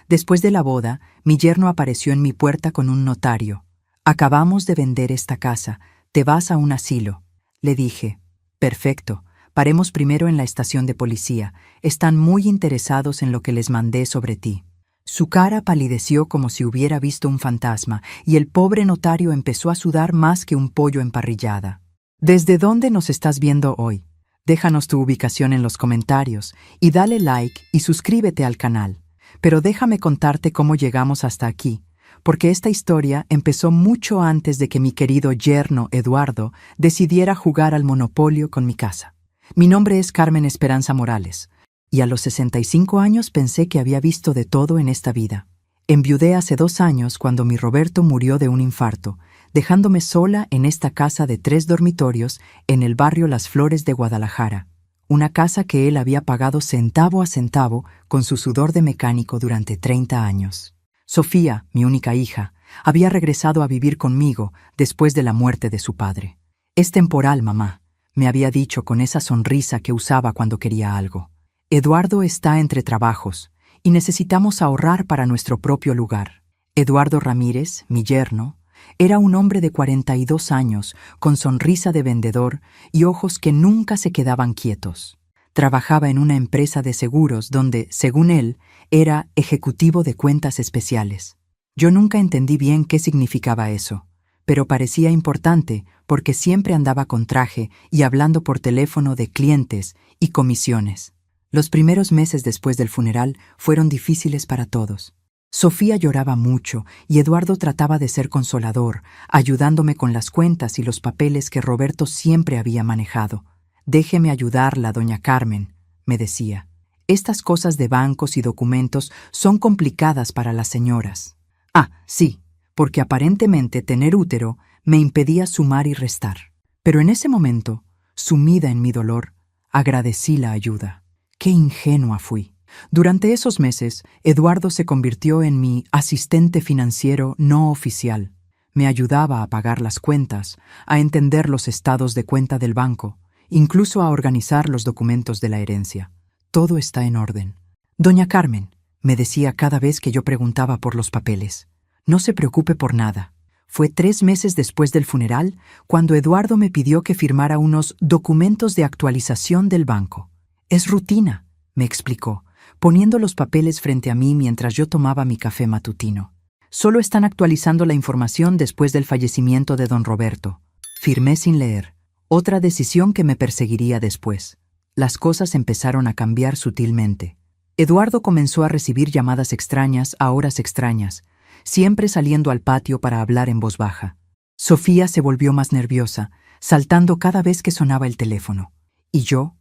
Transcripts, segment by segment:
Después de la boda, mi yerno apareció en mi puerta con un notario. «Acabamos de vender esta casa, te vas a un asilo». Le dije, «Perfecto, paremos primero en la estación de policía, están muy interesados en lo que les mandé sobre ti». Su cara palideció como si hubiera visto un fantasma, y el pobre notario empezó a sudar más que un pollo emparrillada. ¿Desde dónde nos estás viendo hoy? Déjanos tu ubicación en los comentarios, y dale like y suscríbete al canal. Pero déjame contarte cómo llegamos hasta aquí, porque esta historia empezó mucho antes de que mi querido yerno Eduardo decidiera jugar al monopolio con mi casa. Mi nombre es Carmen Esperanza Morales, y a los 65 años pensé que había visto de todo en esta vida. Enviudé hace 2 años cuando mi Roberto murió de un infarto, dejándome sola en esta casa de 3 dormitorios en el barrio Las Flores de Guadalajara. Una casa que él había pagado centavo a centavo con su sudor de mecánico durante 30 años. Sofía, mi única hija, había regresado a vivir conmigo después de la muerte de su padre. «Es temporal, mamá», me había dicho con esa sonrisa que usaba cuando quería algo. «Eduardo está entre trabajos y necesitamos ahorrar para nuestro propio lugar». Eduardo Ramírez, mi yerno, era un hombre de 42 años, con sonrisa de vendedor y ojos que nunca se quedaban quietos. Trabajaba en una empresa de seguros donde, según él, era ejecutivo de cuentas especiales. Yo nunca entendí bien qué significaba eso, pero parecía importante porque siempre andaba con traje y hablando por teléfono de clientes y comisiones. Los primeros meses después del funeral fueron difíciles para todos. Sofía lloraba mucho y Eduardo trataba de ser consolador, ayudándome con las cuentas y los papeles que Roberto siempre había manejado. «Déjeme ayudarla, doña Carmen», me decía. «Estas cosas de bancos y documentos son complicadas para las señoras». Ah, sí, porque aparentemente tener útero me impedía sumar y restar. Pero en ese momento, sumida en mi dolor, agradecí la ayuda. ¡Qué ingenua fui! Durante esos meses, Eduardo se convirtió en mi asistente financiero no oficial. Me ayudaba a pagar las cuentas, a entender los estados de cuenta del banco, incluso a organizar los documentos de la herencia. Todo está en orden. «Doña Carmen», me decía cada vez que yo preguntaba por los papeles, «no se preocupe por nada». Fue 3 meses después del funeral cuando Eduardo me pidió que firmara unos documentos de actualización del banco. «Es rutina», me explicó, poniendo los papeles frente a mí mientras yo tomaba mi café matutino. «Solo están actualizando la información después del fallecimiento de don Roberto». Firmé sin leer. Otra decisión que me perseguiría después. Las cosas empezaron a cambiar sutilmente. Eduardo comenzó a recibir llamadas extrañas a horas extrañas, siempre saliendo al patio para hablar en voz baja. Sofía se volvió más nerviosa, saltando cada vez que sonaba el teléfono. Y yo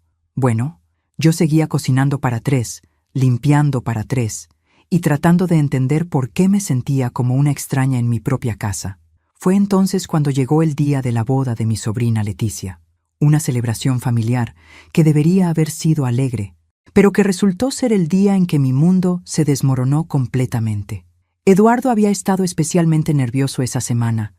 seguía cocinando para 3, limpiando para 3, y tratando de entender por qué me sentía como una extraña en mi propia casa. Fue entonces cuando llegó el día de la boda de mi sobrina Leticia, una celebración familiar que debería haber sido alegre, pero que resultó ser el día en que mi mundo se desmoronó completamente. Eduardo había estado especialmente nervioso esa semana,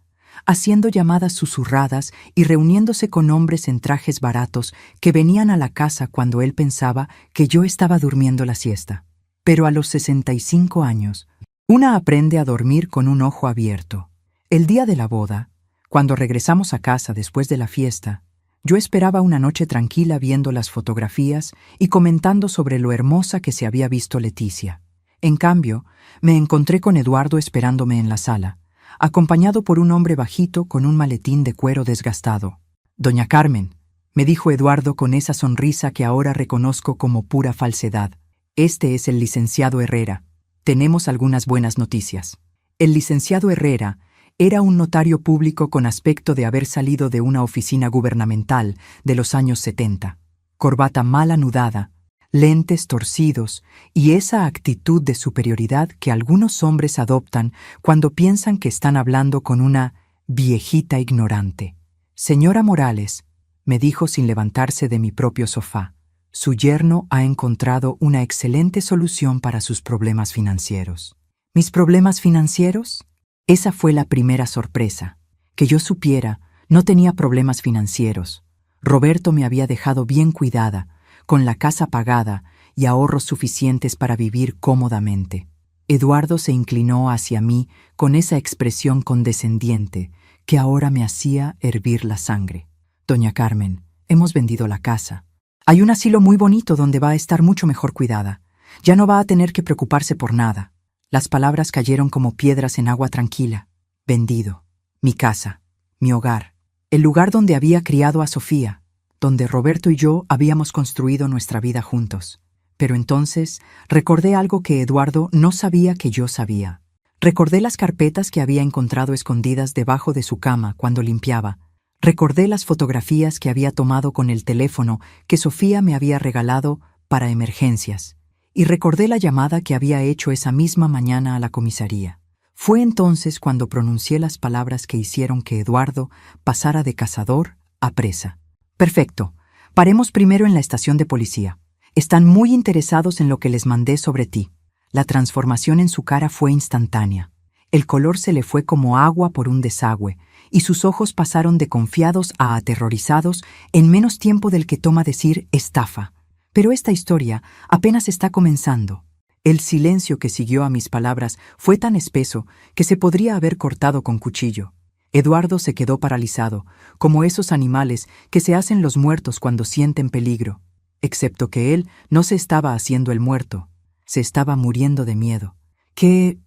haciendo llamadas susurradas y reuniéndose con hombres en trajes baratos que venían a la casa cuando él pensaba que yo estaba durmiendo la siesta. Pero a los 65 años, una aprende a dormir con un ojo abierto. El día de la boda, cuando regresamos a casa después de la fiesta, yo esperaba una noche tranquila viendo las fotografías y comentando sobre lo hermosa que se había visto Leticia. En cambio, me encontré con Eduardo esperándome en la sala, acompañado por un hombre bajito con un maletín de cuero desgastado. «Doña Carmen», me dijo Eduardo con esa sonrisa que ahora reconozco como pura falsedad, «este es el licenciado Herrera. Tenemos algunas buenas noticias». El licenciado Herrera era un notario público con aspecto de haber salido de una oficina gubernamental de los años 70. Corbata mal anudada, lentes torcidos y esa actitud de superioridad que algunos hombres adoptan cuando piensan que están hablando con una viejita ignorante. «Señora Morales», me dijo sin levantarse de mi propio sofá, «su yerno ha encontrado una excelente solución para sus problemas financieros». ¿Mis problemas financieros? Esa fue la primera sorpresa. Que yo supiera, no tenía problemas financieros. Roberto me había dejado bien cuidada, con la casa pagada y ahorros suficientes para vivir cómodamente. Eduardo se inclinó hacia mí con esa expresión condescendiente que ahora me hacía hervir la sangre. Doña Carmen, hemos vendido la casa. Hay un asilo muy bonito donde va a estar mucho mejor cuidada. Ya no va a tener que preocuparse por nada. Las palabras cayeron como piedras en agua tranquila. Vendido. Mi casa. Mi hogar. El lugar donde había criado a Sofía, donde Roberto y yo habíamos construido nuestra vida juntos. Pero entonces recordé algo que Eduardo no sabía que yo sabía. Recordé las carpetas que había encontrado escondidas debajo de su cama cuando limpiaba. Recordé las fotografías que había tomado con el teléfono que Sofía me había regalado para emergencias. Y recordé la llamada que había hecho esa misma mañana a la comisaría. Fue entonces cuando pronuncié las palabras que hicieron que Eduardo pasara de cazador a presa. Perfecto. Paremos primero en la estación de policía. Están muy interesados en lo que les mandé sobre ti. La transformación en su cara fue instantánea. El color se le fue como agua por un desagüe, y sus ojos pasaron de confiados a aterrorizados en menos tiempo del que toma decir estafa. Pero esta historia apenas está comenzando. El silencio que siguió a mis palabras fue tan espeso que se podría haber cortado con cuchillo. Eduardo se quedó paralizado, como esos animales que se hacen los muertos cuando sienten peligro, excepto que él no se estaba haciendo el muerto, se estaba muriendo de miedo. ¿Qué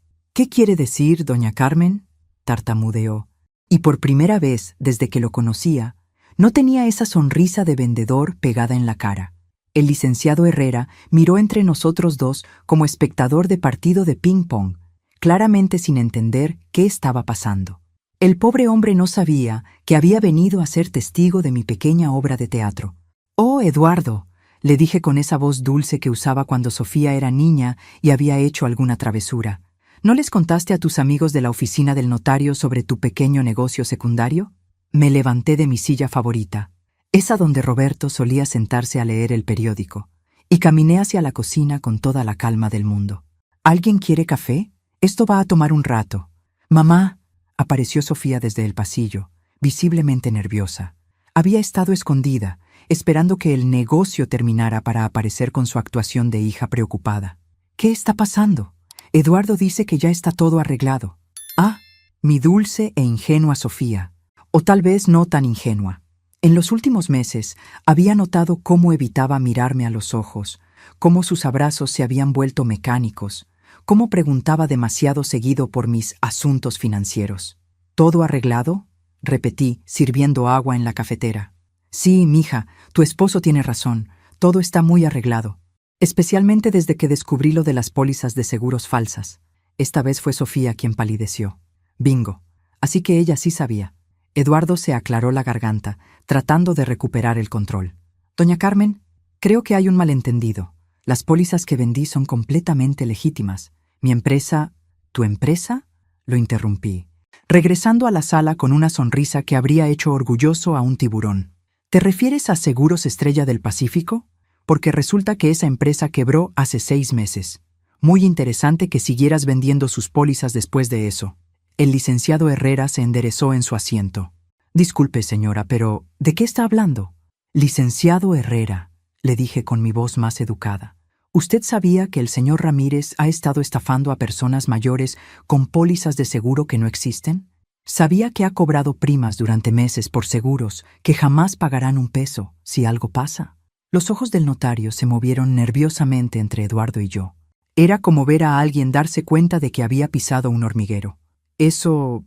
quiere decir, doña Carmen?, tartamudeó. Y por primera vez desde que lo conocía, no tenía esa sonrisa de vendedor pegada en la cara. El licenciado Herrera miró entre nosotros dos como espectador de partido de ping-pong, claramente sin entender qué estaba pasando. El pobre hombre no sabía que había venido a ser testigo de mi pequeña obra de teatro. «Oh, Eduardo», le dije con esa voz dulce que usaba cuando Sofía era niña y había hecho alguna travesura. ¿No les contaste a tus amigos de la oficina del notario sobre tu pequeño negocio secundario? Me levanté de mi silla favorita, esa donde Roberto solía sentarse a leer el periódico, y caminé hacia la cocina con toda la calma del mundo. ¿Alguien quiere café? Esto va a tomar un rato. Mamá, apareció Sofía desde el pasillo, visiblemente nerviosa. Había estado escondida, esperando que el negocio terminara para aparecer con su actuación de hija preocupada. ¿Qué está pasando? Eduardo dice que ya está todo arreglado. Ah, mi dulce e ingenua Sofía. O tal vez no tan ingenua. En los últimos meses había notado cómo evitaba mirarme a los ojos, cómo sus abrazos se habían vuelto mecánicos, cómo preguntaba demasiado seguido por mis asuntos financieros. ¿Todo arreglado?, repetí, sirviendo agua en la cafetera. Sí, mija, tu esposo tiene razón, todo está muy arreglado. Especialmente desde que descubrí lo de las pólizas de seguros falsas. Esta vez fue Sofía quien palideció. Bingo. Así que ella sí sabía. Eduardo se aclaró la garganta, tratando de recuperar el control. Doña Carmen, creo que hay un malentendido. Las pólizas que vendí son completamente legítimas. Mi empresa... ¿Tu empresa?, lo interrumpí, regresando a la sala con una sonrisa que habría hecho orgulloso a un tiburón. ¿Te refieres a Seguros Estrella del Pacífico? Porque resulta que esa empresa quebró hace 6 meses. Muy interesante que siguieras vendiendo sus pólizas después de eso. El licenciado Herrera se enderezó en su asiento. Disculpe, señora, pero ¿de qué está hablando? Licenciado Herrera, le dije con mi voz más educada. ¿Usted sabía que el señor Ramírez ha estado estafando a personas mayores con pólizas de seguro que no existen? ¿Sabía que ha cobrado primas durante meses por seguros que jamás pagarán un peso si algo pasa? Los ojos del notario se movieron nerviosamente entre Eduardo y yo. Era como ver a alguien darse cuenta de que había pisado un hormiguero. Eso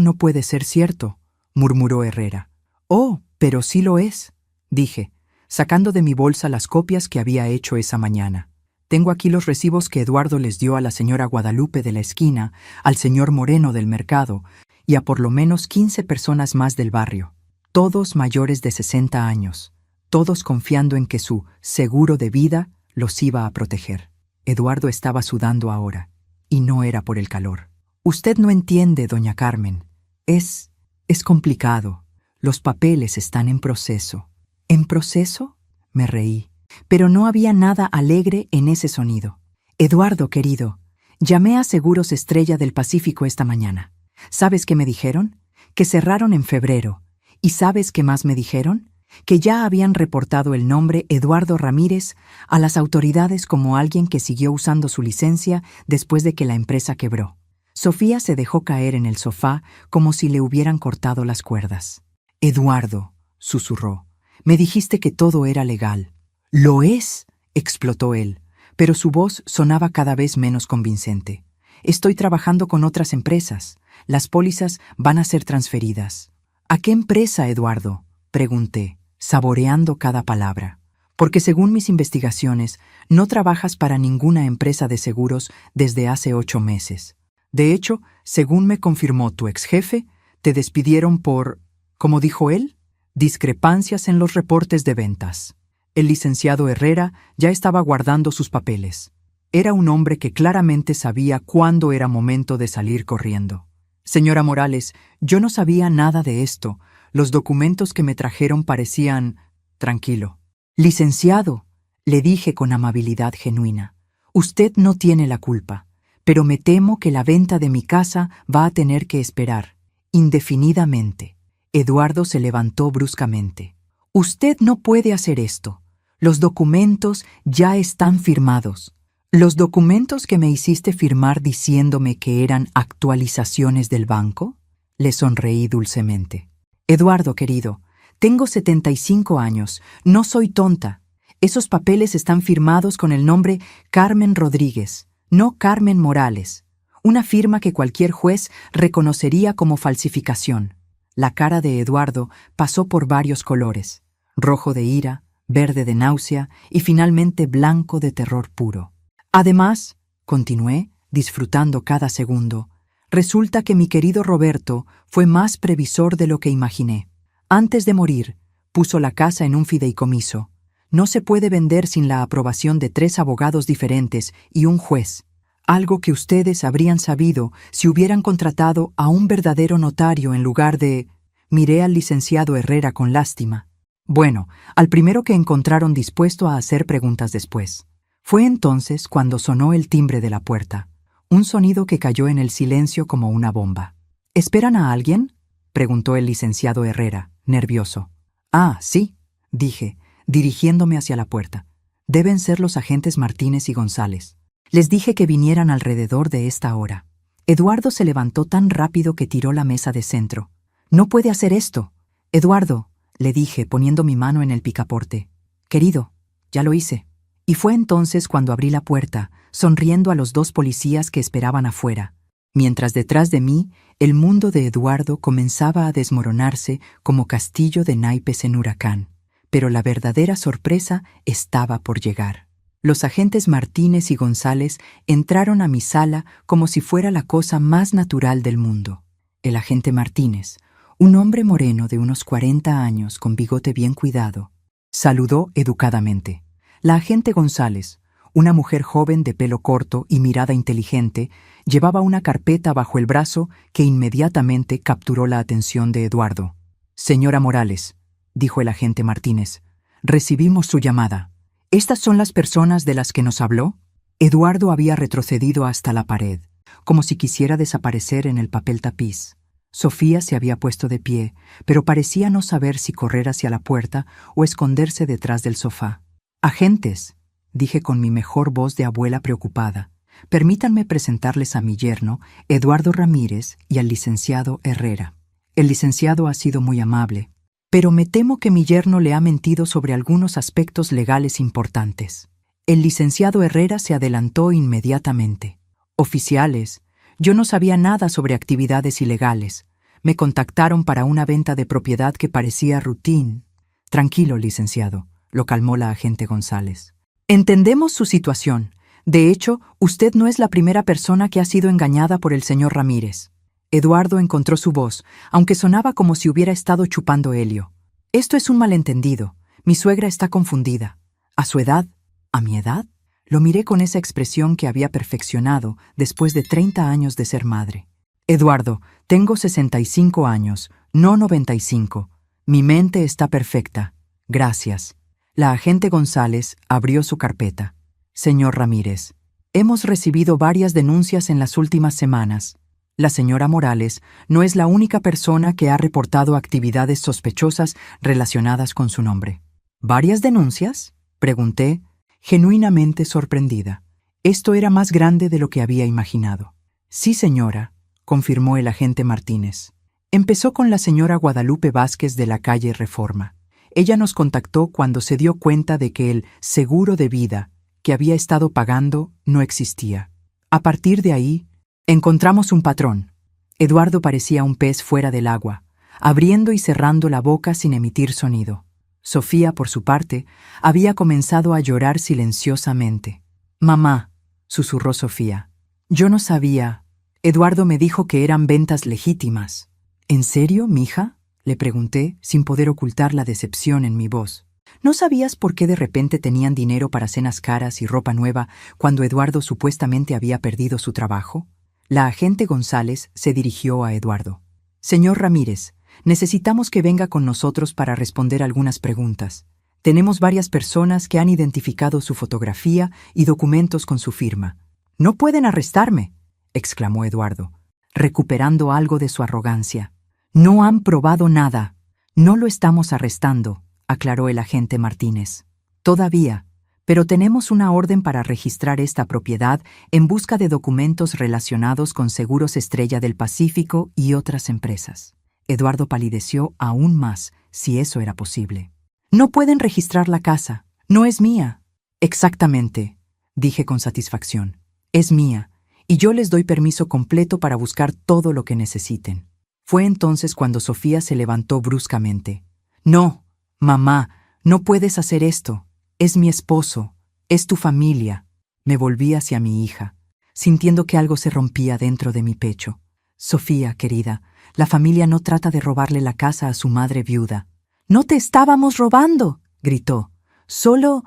no puede ser cierto, murmuró Herrera. Oh, pero sí lo es, dije, sacando de mi bolsa las copias que había hecho esa mañana. Tengo aquí los recibos que Eduardo les dio a la señora Guadalupe de la esquina, al señor Moreno del mercado y a por lo menos 15 personas más del barrio, todos mayores de 60 años. Todos confiando en que su seguro de vida los iba a proteger. Eduardo estaba sudando ahora, y no era por el calor. Usted no entiende, doña Carmen. Es complicado. Los papeles están en proceso. ¿En proceso?, me reí. Pero no había nada alegre en ese sonido. Eduardo, querido, llamé a Seguros Estrella del Pacífico esta mañana. ¿Sabes qué me dijeron? Que cerraron en febrero. ¿Y sabes qué más me dijeron? que ya habían reportado el nombre Eduardo Ramírez a las autoridades como alguien que siguió usando su licencia después de que la empresa quebró. Sofía se dejó caer en el sofá como si le hubieran cortado las cuerdas. «Eduardo», susurró, «me dijiste que todo era legal». «¡Lo es!», explotó él, pero su voz sonaba cada vez menos convincente. «Estoy trabajando con otras empresas. Las pólizas van a ser transferidas». «¿A qué empresa, Eduardo?», pregunté, saboreando cada palabra. «Porque según mis investigaciones, no trabajas para ninguna empresa de seguros desde hace 8 meses. De hecho, según me confirmó tu ex jefe, te despidieron por, ¿cómo dijo él?, discrepancias en los reportes de ventas». El licenciado Herrera ya estaba guardando sus papeles. Era un hombre que claramente sabía cuándo era momento de salir corriendo. «Señora Morales, yo no sabía nada de esto. Los documentos que me trajeron parecían... Tranquilo». «Licenciado», le dije con amabilidad genuina, «usted no tiene la culpa, pero me temo que la venta de mi casa va a tener que esperar, indefinidamente». Eduardo se levantó bruscamente. «Usted no puede hacer esto. Los documentos ya están firmados». «¿Los documentos que me hiciste firmar diciéndome que eran actualizaciones del banco?», le sonreí dulcemente. «Eduardo, querido, tengo 75 años, no soy tonta. Esos papeles están firmados con el nombre Carmen Rodríguez, no Carmen Morales, una firma que cualquier juez reconocería como falsificación». La cara de Eduardo pasó por varios colores: rojo de ira, verde de náusea y finalmente blanco de terror puro. «Además», continué, disfrutando cada segundo, «resulta que mi querido Roberto fue más previsor de lo que imaginé. Antes de morir, puso la casa en un fideicomiso. No se puede vender sin la aprobación de 3 abogados diferentes y un juez, algo que ustedes habrían sabido si hubieran contratado a un verdadero notario en lugar de...». Miré al licenciado Herrera con lástima. Bueno, al primero que encontraron dispuesto a hacer preguntas después. Fue entonces cuando sonó el timbre de la puerta, un sonido que cayó en el silencio como una bomba. «¿Esperan a alguien?», preguntó el licenciado Herrera, nervioso. «Ah, sí», dije, dirigiéndome hacia la puerta. «Deben ser los agentes Martínez y González. Les dije que vinieran alrededor de esta hora». Eduardo se levantó tan rápido que tiró la mesa de centro. «No puede hacer esto». «Eduardo», le dije poniendo mi mano en el picaporte. «Querido, ya lo hice». Y fue entonces cuando abrí la puerta, sonriendo a los 2 policías que esperaban afuera, mientras detrás de mí el mundo de Eduardo comenzaba a desmoronarse como castillo de naipes en huracán. Pero la verdadera sorpresa estaba por llegar. Los agentes Martínez y González entraron a mi sala como si fuera la cosa más natural del mundo. El agente Martínez, un hombre moreno de unos 40 años con bigote bien cuidado, saludó educadamente. La agente González, una mujer joven de pelo corto y mirada inteligente, llevaba una carpeta bajo el brazo que inmediatamente capturó la atención de Eduardo. «Señora Morales», dijo el agente Martínez, «recibimos su llamada. ¿Estas son las personas de las que nos habló?». Eduardo había retrocedido hasta la pared, como si quisiera desaparecer en el papel tapiz. Sofía se había puesto de pie, pero parecía no saber si correr hacia la puerta o esconderse detrás del sofá. «Agentes», dije con mi mejor voz de abuela preocupada, «permítanme presentarles a mi yerno, Eduardo Ramírez, y al licenciado Herrera. El licenciado ha sido muy amable, pero me temo que mi yerno le ha mentido sobre algunos aspectos legales importantes». El licenciado Herrera se adelantó inmediatamente. «Oficiales, yo no sabía nada sobre actividades ilegales. Me contactaron para una venta de propiedad que parecía routine». «Tranquilo, licenciado», lo calmó la agente González. «Entendemos su situación. De hecho, usted no es la primera persona que ha sido engañada por el señor Ramírez». Eduardo encontró su voz, aunque sonaba como si hubiera estado chupando helio. «Esto es un malentendido. Mi suegra está confundida. ¿A su edad? ¿A mi edad?». Lo miré con esa expresión que había perfeccionado después de 30 años de ser madre. «Eduardo, tengo 65 años, no 95. Mi mente está perfecta. Gracias». La agente González abrió su carpeta. «Señor Ramírez, hemos recibido varias denuncias en las últimas semanas». La señora Morales no es la única persona que ha reportado actividades sospechosas relacionadas con su nombre. ¿Varias denuncias?, pregunté, genuinamente sorprendida. Esto era más grande de lo que había imaginado. Sí, señora, confirmó el agente Martínez. Empezó con la señora Guadalupe Vázquez de la calle Reforma. Ella nos contactó cuando se dio cuenta de que el seguro de vida que había estado pagando no existía. A partir de ahí, encontramos un patrón. Eduardo parecía un pez fuera del agua, abriendo y cerrando la boca sin emitir sonido. Sofía, por su parte, había comenzado a llorar silenciosamente. «Mamá», susurró Sofía. «Yo no sabía. Eduardo me dijo que eran ventas legítimas». «¿En serio, mija?», le pregunté, sin poder ocultar la decepción en mi voz. «¿No sabías por qué de repente tenían dinero para cenas caras y ropa nueva cuando Eduardo supuestamente había perdido su trabajo?». La agente González se dirigió a Eduardo. «Señor Ramírez, necesitamos que venga con nosotros para responder algunas preguntas. Tenemos varias personas que han identificado su fotografía y documentos con su firma». «No pueden arrestarme», exclamó Eduardo, recuperando algo de su arrogancia. «No han probado nada». «No lo estamos arrestando», aclaró el agente Martínez. «Todavía, pero tenemos una orden para registrar esta propiedad en busca de documentos relacionados con Seguros Estrella del Pacífico y otras empresas». Eduardo palideció aún más, si eso era posible. «No pueden registrar la casa. No es mía». «Exactamente», dije con satisfacción. «Es mía, y yo les doy permiso completo para buscar todo lo que necesiten». Fue entonces cuando Sofía se levantó bruscamente. «No, mamá, no puedes hacer esto. Es mi esposo, es tu familia». Me volví hacia mi hija, sintiendo que algo se rompía dentro de mi pecho. «Sofía, querida, la familia no trata de robarle la casa a su madre viuda». «No te estábamos robando», gritó. Solo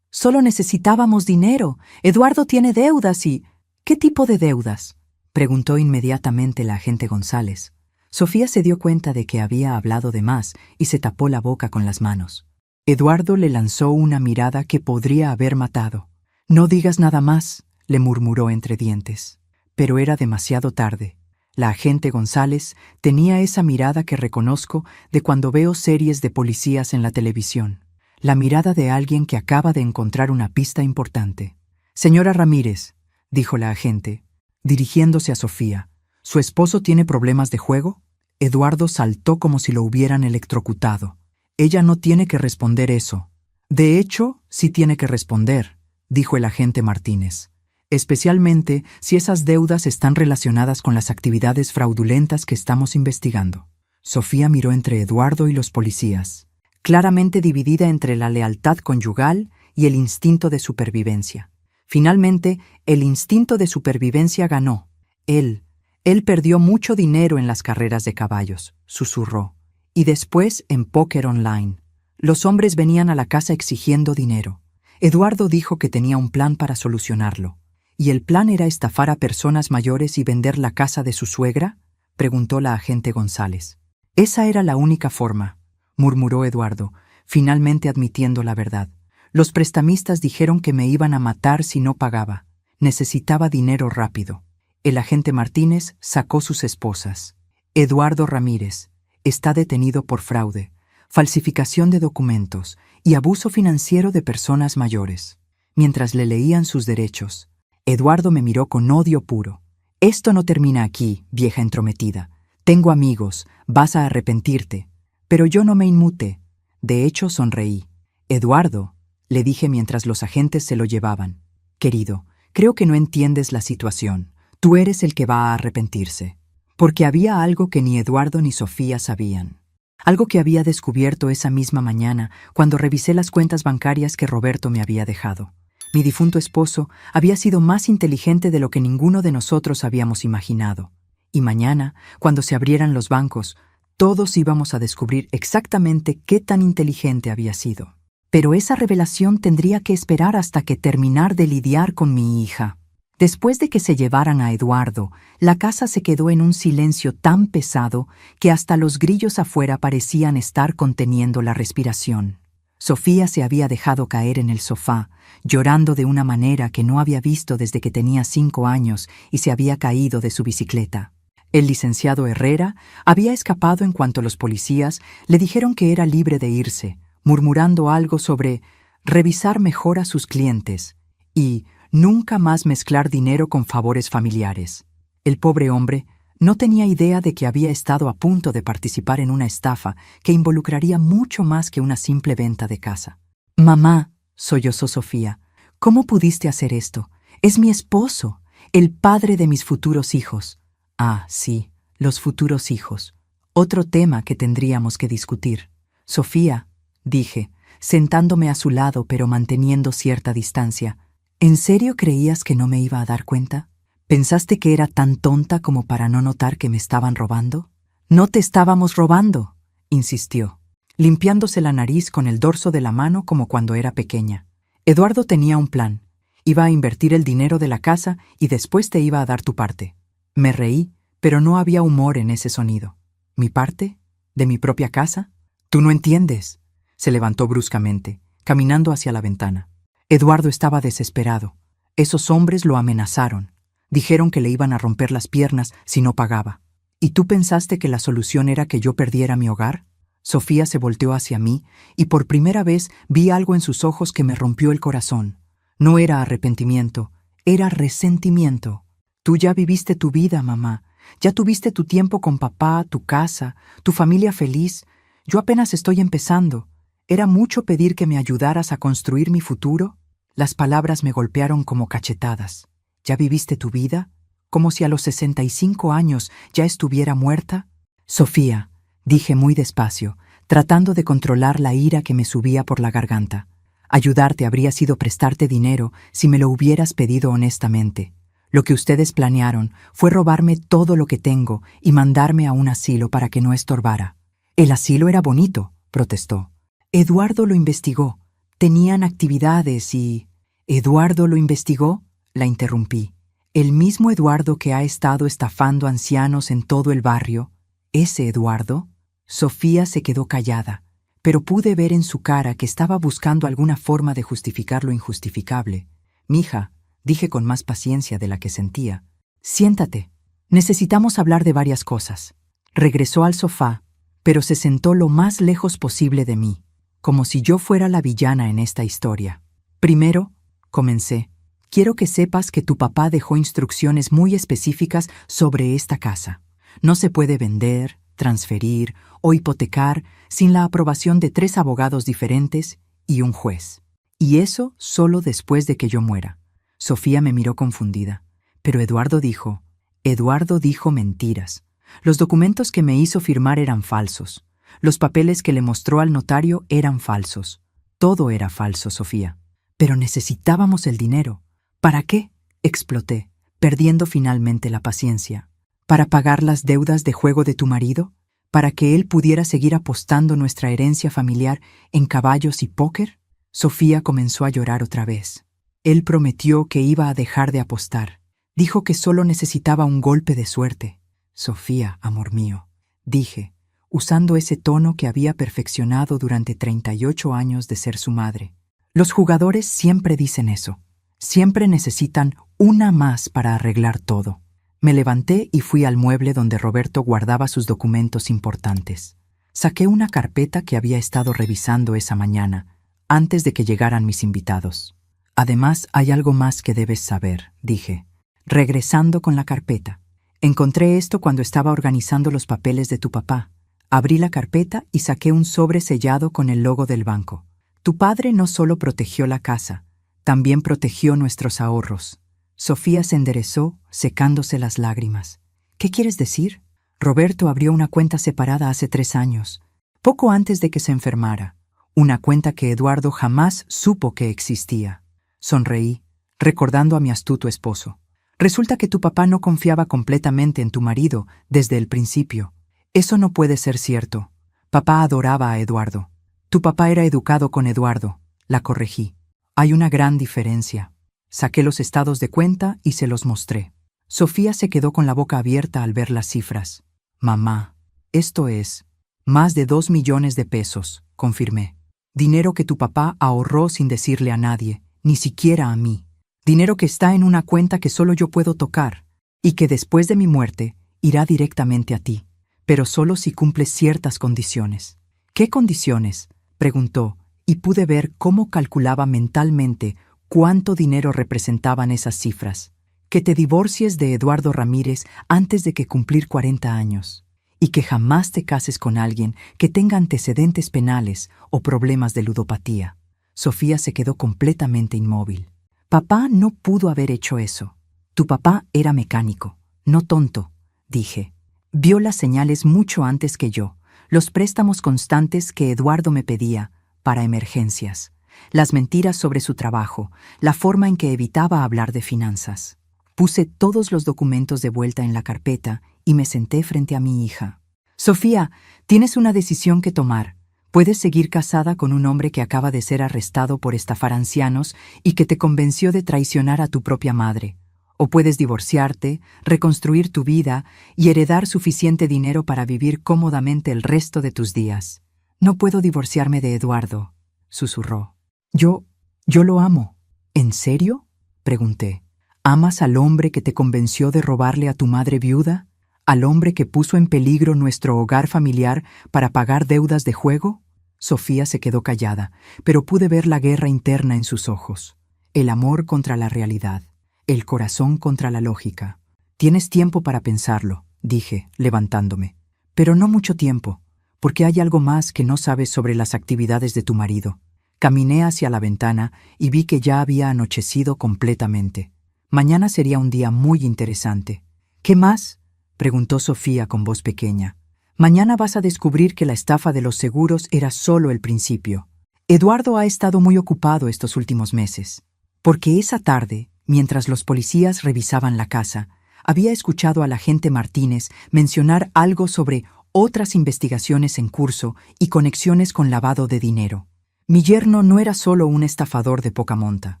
necesitábamos dinero. Eduardo tiene deudas y...». «¿Qué tipo de deudas?», preguntó inmediatamente la agente González. Sofía se dio cuenta de que había hablado de más y se tapó la boca con las manos. Eduardo le lanzó una mirada que podría haber matado. «No digas nada más», le murmuró entre dientes. Pero era demasiado tarde. La agente González tenía esa mirada que reconozco de cuando veo series de policías en la televisión. La mirada de alguien que acaba de encontrar una pista importante. «Señora Ramírez», dijo la agente, dirigiéndose a Sofía, «¿su esposo tiene problemas de juego?». Eduardo saltó como si lo hubieran electrocutado. «Ella no tiene que responder eso». «De hecho, sí tiene que responder», dijo el agente Martínez. «Especialmente si esas deudas están relacionadas con las actividades fraudulentas que estamos investigando». Sofía miró entre Eduardo y los policías, claramente dividida entre la lealtad conyugal y el instinto de supervivencia. Finalmente, el instinto de supervivencia ganó. Él perdió mucho dinero en las carreras de caballos, susurró. Y después en póker online. Los hombres venían a la casa exigiendo dinero. Eduardo dijo que tenía un plan para solucionarlo. ¿Y el plan era estafar a personas mayores y vender la casa de su suegra?, preguntó la agente González. «Esa era la única forma», murmuró Eduardo, finalmente admitiendo la verdad. «Los prestamistas dijeron que me iban a matar si no pagaba. Necesitaba dinero rápido». El agente Martínez sacó sus esposas. «Eduardo Ramírez está detenido por fraude, falsificación de documentos y abuso financiero de personas mayores». Mientras le leían sus derechos, Eduardo me miró con odio puro. «Esto no termina aquí, vieja entrometida. Tengo amigos, vas a arrepentirte». Pero yo no me inmuté. De hecho, sonreí. «Eduardo», le dije mientras los agentes se lo llevaban. «Querido, creo que no entiendes la situación. Tú eres el que va a arrepentirse». Porque había algo que ni Eduardo ni Sofía sabían. Algo que había descubierto esa misma mañana cuando revisé las cuentas bancarias que Roberto me había dejado. Mi difunto esposo había sido más inteligente de lo que ninguno de nosotros habíamos imaginado. Y mañana, cuando se abrieran los bancos, todos íbamos a descubrir exactamente qué tan inteligente había sido. Pero esa revelación tendría que esperar hasta que terminar de lidiar con mi hija. Después de que se llevaran a Eduardo, la casa se quedó en un silencio tan pesado que hasta los grillos afuera parecían estar conteniendo la respiración. Sofía se había dejado caer en el sofá, llorando de una manera que no había visto desde que tenía 5 años y se había caído de su bicicleta. El licenciado Herrera había escapado en cuanto los policías le dijeron que era libre de irse, murmurando algo sobre revisar mejor a sus clientes y nunca más mezclar dinero con favores familiares. El pobre hombre no tenía idea de que había estado a punto de participar en una estafa que involucraría mucho más que una simple venta de casa. «Mamá», sollozó Sofía, «¿cómo pudiste hacer esto? Es mi esposo, el padre de mis futuros hijos». «Ah, sí, los futuros hijos. Otro tema que tendríamos que discutir». «Sofía», dije, sentándome a su lado pero manteniendo cierta distancia, ¿en serio creías que no me iba a dar cuenta? ¿Pensaste que era tan tonta como para no notar que me estaban robando? «No te estábamos robando», insistió, limpiándose la nariz con el dorso de la mano como cuando era pequeña. «Eduardo tenía un plan. Iba a invertir el dinero de la casa y después te iba a dar tu parte». Me reí, pero no había humor en ese sonido. ¿Mi parte? ¿De mi propia casa? «Tú no entiendes». Se levantó bruscamente, caminando hacia la ventana. Eduardo estaba desesperado. Esos hombres lo amenazaron. Dijeron que le iban a romper las piernas si no pagaba. ¿Y tú pensaste que la solución era que yo perdiera mi hogar? Sofía se volteó hacia mí y por primera vez vi algo en sus ojos que me rompió el corazón. No era arrepentimiento, era resentimiento. «Tú ya viviste tu vida, mamá. Ya tuviste tu tiempo con papá, tu casa, tu familia feliz. Yo apenas estoy empezando. ¿Era mucho pedir que me ayudaras a construir mi futuro?» Las palabras me golpearon como cachetadas. «¿Ya viviste tu vida? ¿Como si a los 65 años ya estuviera muerta?» «Sofía», dije muy despacio, tratando de controlar la ira que me subía por la garganta. «Ayudarte habría sido prestarte dinero si me lo hubieras pedido honestamente. Lo que ustedes planearon fue robarme todo lo que tengo y mandarme a un asilo para que no estorbara». «El asilo era bonito», protestó. «Eduardo lo investigó. Tenían actividades y...» «¿Eduardo lo investigó?», la interrumpí. «El mismo Eduardo que ha estado estafando ancianos en todo el barrio. ¿Ese Eduardo?». Sofía se quedó callada, pero pude ver en su cara que estaba buscando alguna forma de justificar lo injustificable. «Mija», dije con más paciencia de la que sentía, «siéntate. Necesitamos hablar de varias cosas». Regresó al sofá, pero se sentó lo más lejos posible de mí, como si yo fuera la villana en esta historia. «Primero», comencé, «quiero que sepas que tu papá dejó instrucciones muy específicas sobre esta casa. No se puede vender, transferir o hipotecar sin la aprobación de 3 abogados diferentes y un juez. Y eso solo después de que yo muera». Sofía me miró confundida. «Pero Eduardo dijo mentiras. Los documentos que me hizo firmar eran falsos. Los papeles que le mostró al notario eran falsos. Todo era falso, Sofía. Pero necesitábamos el dinero». «¿Para qué?», exploté, perdiendo finalmente la paciencia. «¿Para pagar las deudas de juego de tu marido? ¿Para que él pudiera seguir apostando nuestra herencia familiar en caballos y póker?» Sofía comenzó a llorar otra vez. «Él prometió que iba a dejar de apostar. Dijo que solo necesitaba un golpe de suerte». «Sofía, amor mío», dije, usando ese tono que había perfeccionado durante 38 años de ser su madre. «Los jugadores siempre dicen eso. Siempre necesitan una más para arreglar todo». Me levanté y fui al mueble donde Roberto guardaba sus documentos importantes. Saqué una carpeta que había estado revisando esa mañana, antes de que llegaran mis invitados. «Además, hay algo más que debes saber», dije, regresando con la carpeta. «Encontré esto cuando estaba organizando los papeles de tu papá. Abrí la carpeta y saqué un sobre sellado con el logo del banco. Tu padre no solo protegió la casa, también protegió nuestros ahorros». Sofía se enderezó, secándose las lágrimas. «¿Qué quieres decir?». «Roberto abrió una cuenta separada hace 3 años, poco antes de que se enfermara. Una cuenta que Eduardo jamás supo que existía». Sonreí, recordando a mi astuto esposo. «Resulta que tu papá no confiaba completamente en tu marido desde el principio. Eso no puede ser cierto. Papá adoraba a Eduardo. Tu papá era educado con Eduardo», la corregí. «Hay una gran diferencia». Saqué los estados de cuenta y se los mostré. Sofía se quedó con la boca abierta al ver las cifras. «Mamá, esto es más de 2 millones de pesos», confirmé. «Dinero que tu papá ahorró sin decirle a nadie, ni siquiera a mí. Dinero que está en una cuenta que solo yo puedo tocar y que después de mi muerte irá directamente a ti, pero solo si cumples ciertas condiciones. ¿Qué condiciones?, preguntó, y pude ver cómo calculaba mentalmente cuánto dinero representaban esas cifras. Que te divorcies de Eduardo Ramírez antes de que cumplir 40 años, y que jamás te cases con alguien que tenga antecedentes penales o problemas de ludopatía. Sofía se quedó completamente inmóvil. Papá no pudo haber hecho eso. Tu papá era mecánico, no tonto, dije. Vio las señales mucho antes que yo, los préstamos constantes que Eduardo me pedía para emergencias, las mentiras sobre su trabajo, la forma en que evitaba hablar de finanzas. Puse todos los documentos de vuelta en la carpeta y me senté frente a mi hija. Sofía, tienes una decisión que tomar. Puedes seguir casada con un hombre que acaba de ser arrestado por estafar ancianos y que te convenció de traicionar a tu propia madre. O puedes divorciarte, reconstruir tu vida y heredar suficiente dinero para vivir cómodamente el resto de tus días. No puedo divorciarme de Eduardo, susurró. Yo lo amo. ¿En serio?, pregunté. ¿Amas al hombre que te convenció de robarle a tu madre viuda? ¿Al hombre que puso en peligro nuestro hogar familiar para pagar deudas de juego? Sofía se quedó callada, pero pude ver la guerra interna en sus ojos. El amor contra la realidad, el corazón contra la lógica. Tienes tiempo para pensarlo, dije, levantándome. Pero no mucho tiempo, porque hay algo más que no sabes sobre las actividades de tu marido. Caminé hacia la ventana y vi que ya había anochecido completamente. Mañana sería un día muy interesante. ¿Qué más?, preguntó Sofía con voz pequeña. Mañana vas a descubrir que la estafa de los seguros era solo el principio. Eduardo ha estado muy ocupado estos últimos meses, porque esa tarde, mientras los policías revisaban la casa, había escuchado al agente Martínez mencionar algo sobre otras investigaciones en curso y conexiones con lavado de dinero. Mi yerno no era solo un estafador de poca monta,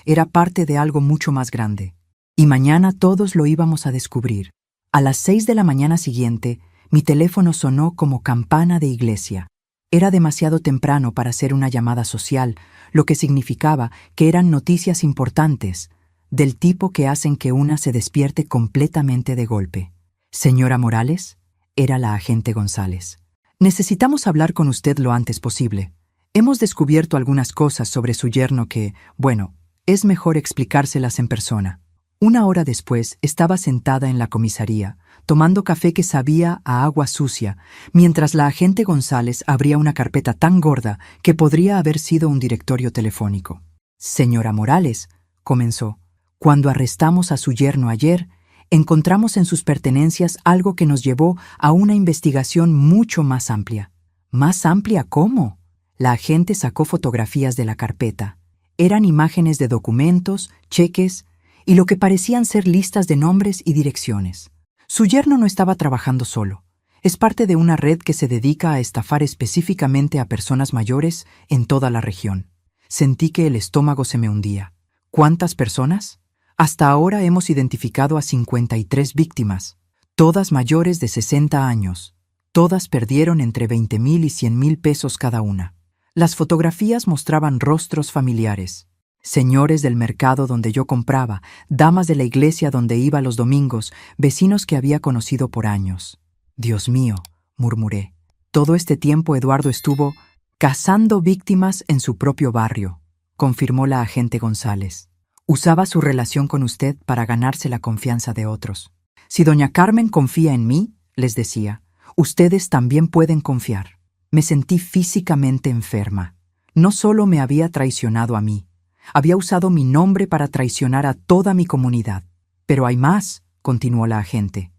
era parte de algo mucho más grande. Y mañana todos lo íbamos a descubrir. A las 6 de la mañana siguiente, mi teléfono sonó como campana de iglesia. Era demasiado temprano para hacer una llamada social, lo que significaba que eran noticias importantes, del tipo que hacen que una se despierte completamente de golpe. Señora Morales, era la agente González. Necesitamos hablar con usted lo antes posible. Hemos descubierto algunas cosas sobre su yerno que, bueno, es mejor explicárselas en persona. 1 hora después estaba sentada en la comisaría, tomando café que sabía a agua sucia, mientras la agente González abría una carpeta tan gorda que podría haber sido un directorio telefónico. Señora Morales, comenzó, cuando arrestamos a su yerno ayer, encontramos en sus pertenencias algo que nos llevó a una investigación mucho más amplia. ¿Más amplia cómo? La agente sacó fotografías de la carpeta. Eran imágenes de documentos, cheques y lo que parecían ser listas de nombres y direcciones. Su yerno no estaba trabajando solo. Es parte de una red que se dedica a estafar específicamente a personas mayores en toda la región. Sentí que el estómago se me hundía. ¿Cuántas personas? Hasta ahora hemos identificado a 53 víctimas, todas mayores de 60 años. Todas perdieron entre 20,000 y 100,000 pesos cada una. Las fotografías mostraban rostros familiares. Señores del mercado donde yo compraba, damas de la iglesia donde iba los domingos, vecinos que había conocido por años. Dios mío, murmuré. Todo este tiempo Eduardo estuvo cazando víctimas en su propio barrio, confirmó la agente González. Usaba su relación con usted para ganarse la confianza de otros. Si doña Carmen confía en mí, les decía, ustedes también pueden confiar. Me sentí físicamente enferma. No solo me había traicionado a mí, había usado mi nombre para traicionar a toda mi comunidad. Pero hay más, continuó la agente.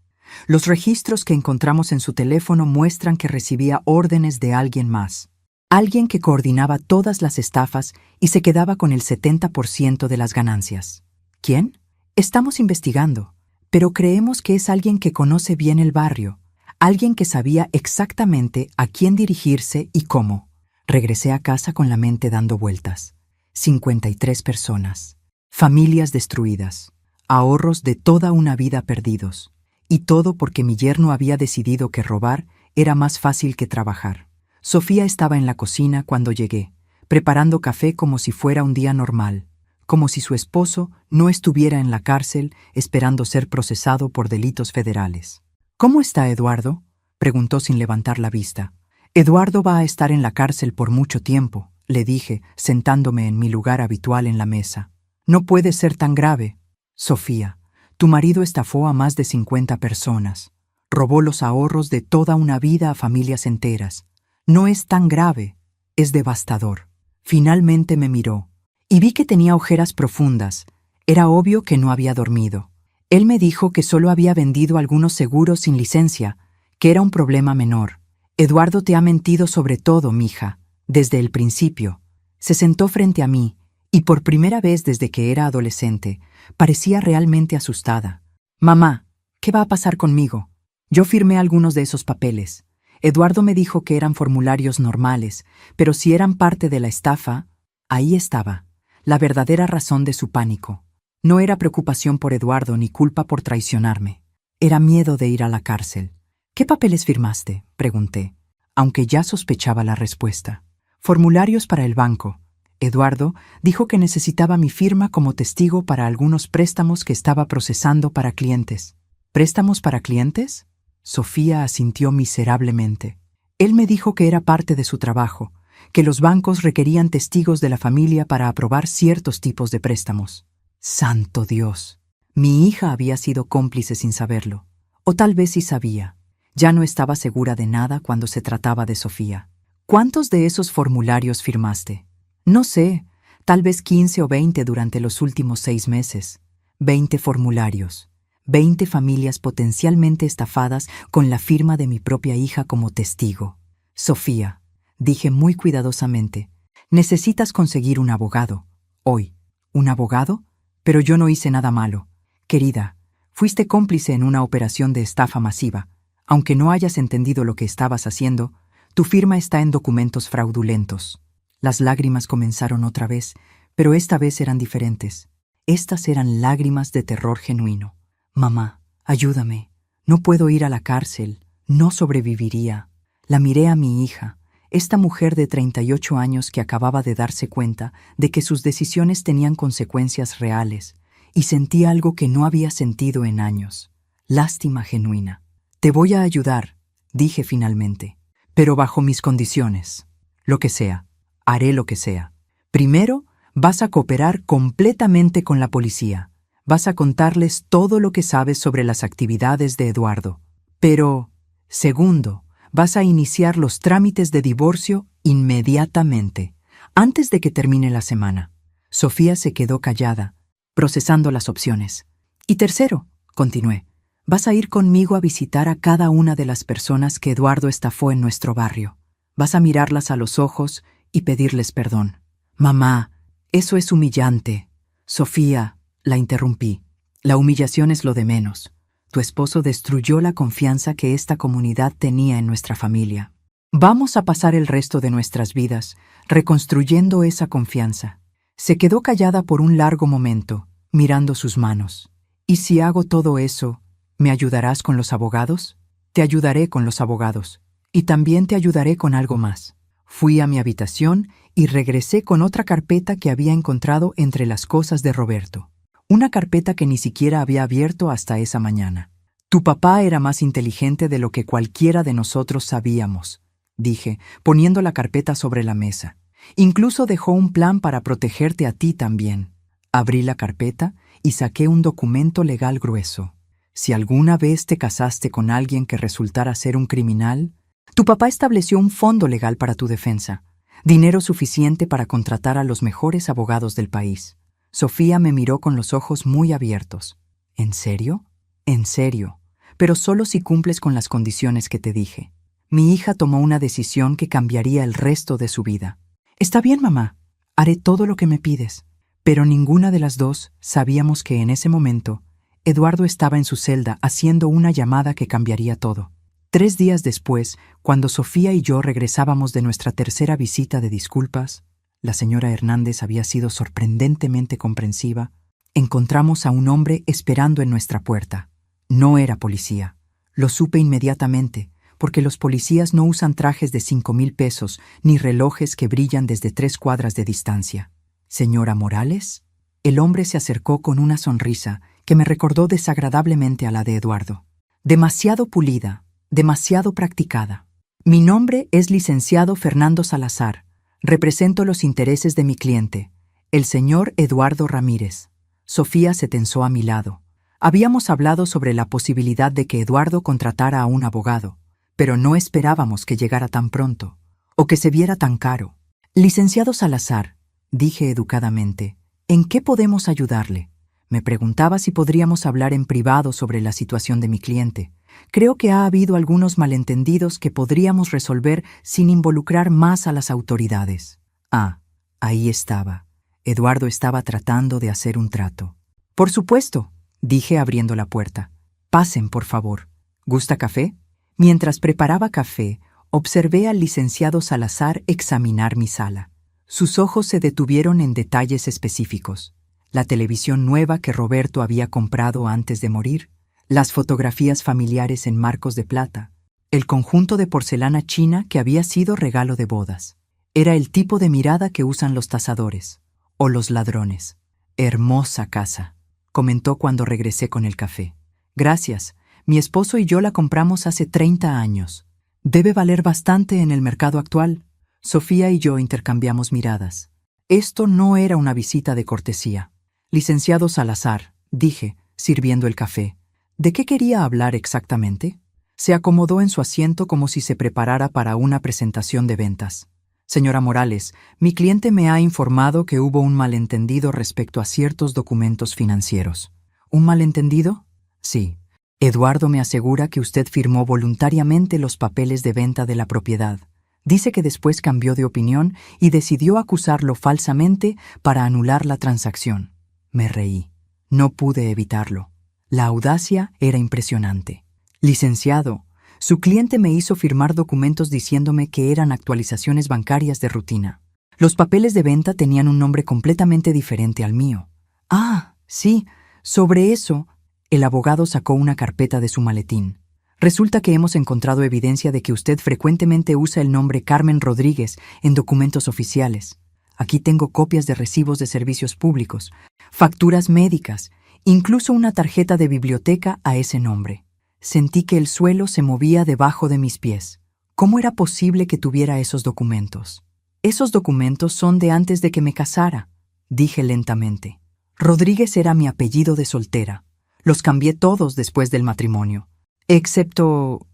Los registros que encontramos en su teléfono muestran que recibía órdenes de alguien más. Alguien que coordinaba todas las estafas y se quedaba con el 70% de las ganancias. ¿Quién? Estamos investigando, pero creemos que es alguien que conoce bien el barrio, alguien que sabía exactamente a quién dirigirse y cómo. Regresé a casa con la mente dando vueltas. 53 personas, familias destruidas, ahorros de toda una vida perdidos, y todo porque mi yerno había decidido que robar era más fácil que trabajar. Sofía estaba en la cocina cuando llegué, preparando café como si fuera un día normal, como si su esposo no estuviera en la cárcel esperando ser procesado por delitos federales. ¿Cómo está Eduardo?, preguntó sin levantar la vista. Eduardo va a estar en la cárcel por mucho tiempo, le dije, sentándome en mi lugar habitual en la mesa. No puede ser tan grave. Sofía, tu marido estafó a más de 50 personas. Robó los ahorros de toda una vida a familias enteras. No es tan grave, es devastador. Finalmente me miró, y vi que tenía ojeras profundas. Era obvio que no había dormido. Él me dijo que solo había vendido algunos seguros sin licencia, que era un problema menor. Eduardo te ha mentido sobre todo, mija, desde el principio. Se sentó frente a mí, y por primera vez desde que era adolescente, parecía realmente asustada. Mamá, ¿qué va a pasar conmigo? Yo firmé algunos de esos papeles. Eduardo me dijo que eran formularios normales, pero si eran parte de la estafa, ahí estaba, la verdadera razón de su pánico. No era preocupación por Eduardo ni culpa por traicionarme. Era miedo de ir a la cárcel. ¿Qué papeles firmaste?, pregunté, aunque ya sospechaba la respuesta. Formularios para el banco. Eduardo dijo que necesitaba mi firma como testigo para algunos préstamos que estaba procesando para clientes. ¿Préstamos para clientes? Sofía asintió miserablemente. Él me dijo que era parte de su trabajo, que los bancos requerían testigos de la familia para aprobar ciertos tipos de préstamos. ¡Santo Dios! Mi hija había sido cómplice sin saberlo. O tal vez sí sabía. Ya no estaba segura de nada cuando se trataba de Sofía. ¿Cuántos de esos formularios firmaste? No sé, tal vez 15 o 20 durante los últimos 6 meses. 20 formularios. 20 familias potencialmente estafadas con la firma de mi propia hija como testigo. Sofía, dije muy cuidadosamente, necesitas conseguir un abogado. Hoy. ¿Un abogado? Pero yo no hice nada malo. Querida, fuiste cómplice en una operación de estafa masiva. Aunque no hayas entendido lo que estabas haciendo, tu firma está en documentos fraudulentos. Las lágrimas comenzaron otra vez, pero esta vez eran diferentes. Estas eran lágrimas de terror genuino. Mamá, ayúdame. No puedo ir a la cárcel. No sobreviviría. La miré a mi hija, esta mujer de 38 años que acababa de darse cuenta de que sus decisiones tenían consecuencias reales, y sentí algo que no había sentido en años. Lástima genuina. Te voy a ayudar, dije finalmente, pero bajo mis condiciones. Lo que sea. Haré lo que sea. Primero, vas a cooperar completamente con la policía. Vas a contarles todo lo que sabes sobre las actividades de Eduardo. Pero, segundo, vas a iniciar los trámites de divorcio inmediatamente, antes de que termine la semana. Sofía se quedó callada, procesando las opciones. Y tercero, continué, vas a ir conmigo a visitar a cada una de las personas que Eduardo estafó en nuestro barrio. Vas a mirarlas a los ojos y pedirles perdón. Mamá, eso es humillante. Sofía, la interrumpí. La humillación es lo de menos. Tu esposo destruyó la confianza que esta comunidad tenía en nuestra familia. Vamos a pasar el resto de nuestras vidas reconstruyendo esa confianza. Se quedó callada por un largo momento, mirando sus manos. ¿Y si hago todo eso, me ayudarás con los abogados? Te ayudaré con los abogados. Y también te ayudaré con algo más. Fui a mi habitación y regresé con otra carpeta que había encontrado entre las cosas de Roberto. Una carpeta que ni siquiera había abierto hasta esa mañana. Tu papá era más inteligente de lo que cualquiera de nosotros sabíamos, dije, poniendo la carpeta sobre la mesa. Incluso dejó un plan para protegerte a ti también. Abrí la carpeta y saqué un documento legal grueso. Si alguna vez te casaste con alguien que resultara ser un criminal, tu papá estableció un fondo legal para tu defensa, dinero suficiente para contratar a los mejores abogados del país. Sofía me miró con los ojos muy abiertos. ¿En serio? En serio, pero solo si cumples con las condiciones que te dije. Mi hija tomó una decisión que cambiaría el resto de su vida. Está bien, mamá, haré todo lo que me pides. Pero ninguna de las dos sabíamos que en ese momento Eduardo estaba en su celda haciendo una llamada que cambiaría todo. 3 días después, cuando Sofía y yo regresábamos de nuestra tercera visita de disculpas, la señora Hernández había sido sorprendentemente comprensiva, encontramos a un hombre esperando en nuestra puerta. No era policía. Lo supe inmediatamente, porque los policías no usan trajes de 5,000 pesos ni relojes que brillan desde 3 cuadras de distancia. ¿Señora Morales? El hombre se acercó con una sonrisa que me recordó desagradablemente a la de Eduardo. demasiado pulida, demasiado practicada. Mi nombre es licenciado Fernando Salazar. Represento los intereses de mi cliente, el señor Eduardo Ramírez. Sofía se tensó a mi lado. Habíamos hablado sobre la posibilidad de que Eduardo contratara a un abogado, pero no esperábamos que llegara tan pronto, o que se viera tan caro. Licenciado Salazar, dije educadamente, ¿en qué podemos ayudarle? Me preguntaba si podríamos hablar en privado sobre la situación de mi cliente. Creo que ha habido algunos malentendidos que podríamos resolver sin involucrar más a las autoridades. Ah, ahí estaba. Eduardo estaba tratando de hacer un trato. Por supuesto, dije abriendo la puerta. Pasen, por favor. ¿Gusta café? Mientras preparaba café, observé al licenciado Salazar examinar mi sala. Sus ojos se detuvieron en detalles específicos. La televisión nueva que Roberto había comprado antes de morir, las fotografías familiares en marcos de plata, el conjunto de porcelana china que había sido regalo de bodas. Era el tipo de mirada que usan los tasadores o los ladrones. Hermosa casa, comentó cuando regresé con el café. Gracias, mi esposo y yo la compramos hace 30 años. Debe valer bastante en el mercado actual. Sofía y yo intercambiamos miradas. Esto no era una visita de cortesía. Licenciado Salazar, dije, sirviendo el café. ¿De qué quería hablar exactamente? Se acomodó en su asiento como si se preparara para una presentación de ventas. Señora Morales, mi cliente me ha informado que hubo un malentendido respecto a ciertos documentos financieros. ¿Un malentendido? Sí. Eduardo me asegura que usted firmó voluntariamente los papeles de venta de la propiedad. Dice que después cambió de opinión y decidió acusarlo falsamente para anular la transacción. Me reí. No pude evitarlo. La audacia era impresionante. Licenciado, su cliente me hizo firmar documentos diciéndome que eran actualizaciones bancarias de rutina. Los papeles de venta tenían un nombre completamente diferente al mío. Ah, sí, sobre eso, el abogado sacó una carpeta de su maletín. Resulta que hemos encontrado evidencia de que usted frecuentemente usa el nombre Carmen Rodríguez en documentos oficiales. Aquí tengo copias de recibos de servicios públicos, facturas médicas, incluso una tarjeta de biblioteca a ese nombre. Sentí que el suelo se movía debajo de mis pies. ¿Cómo era posible que tuviera esos documentos? Esos documentos son de antes de que me casara, dije lentamente. Rodríguez era mi apellido de soltera. Los cambié todos después del matrimonio. ¿Excepto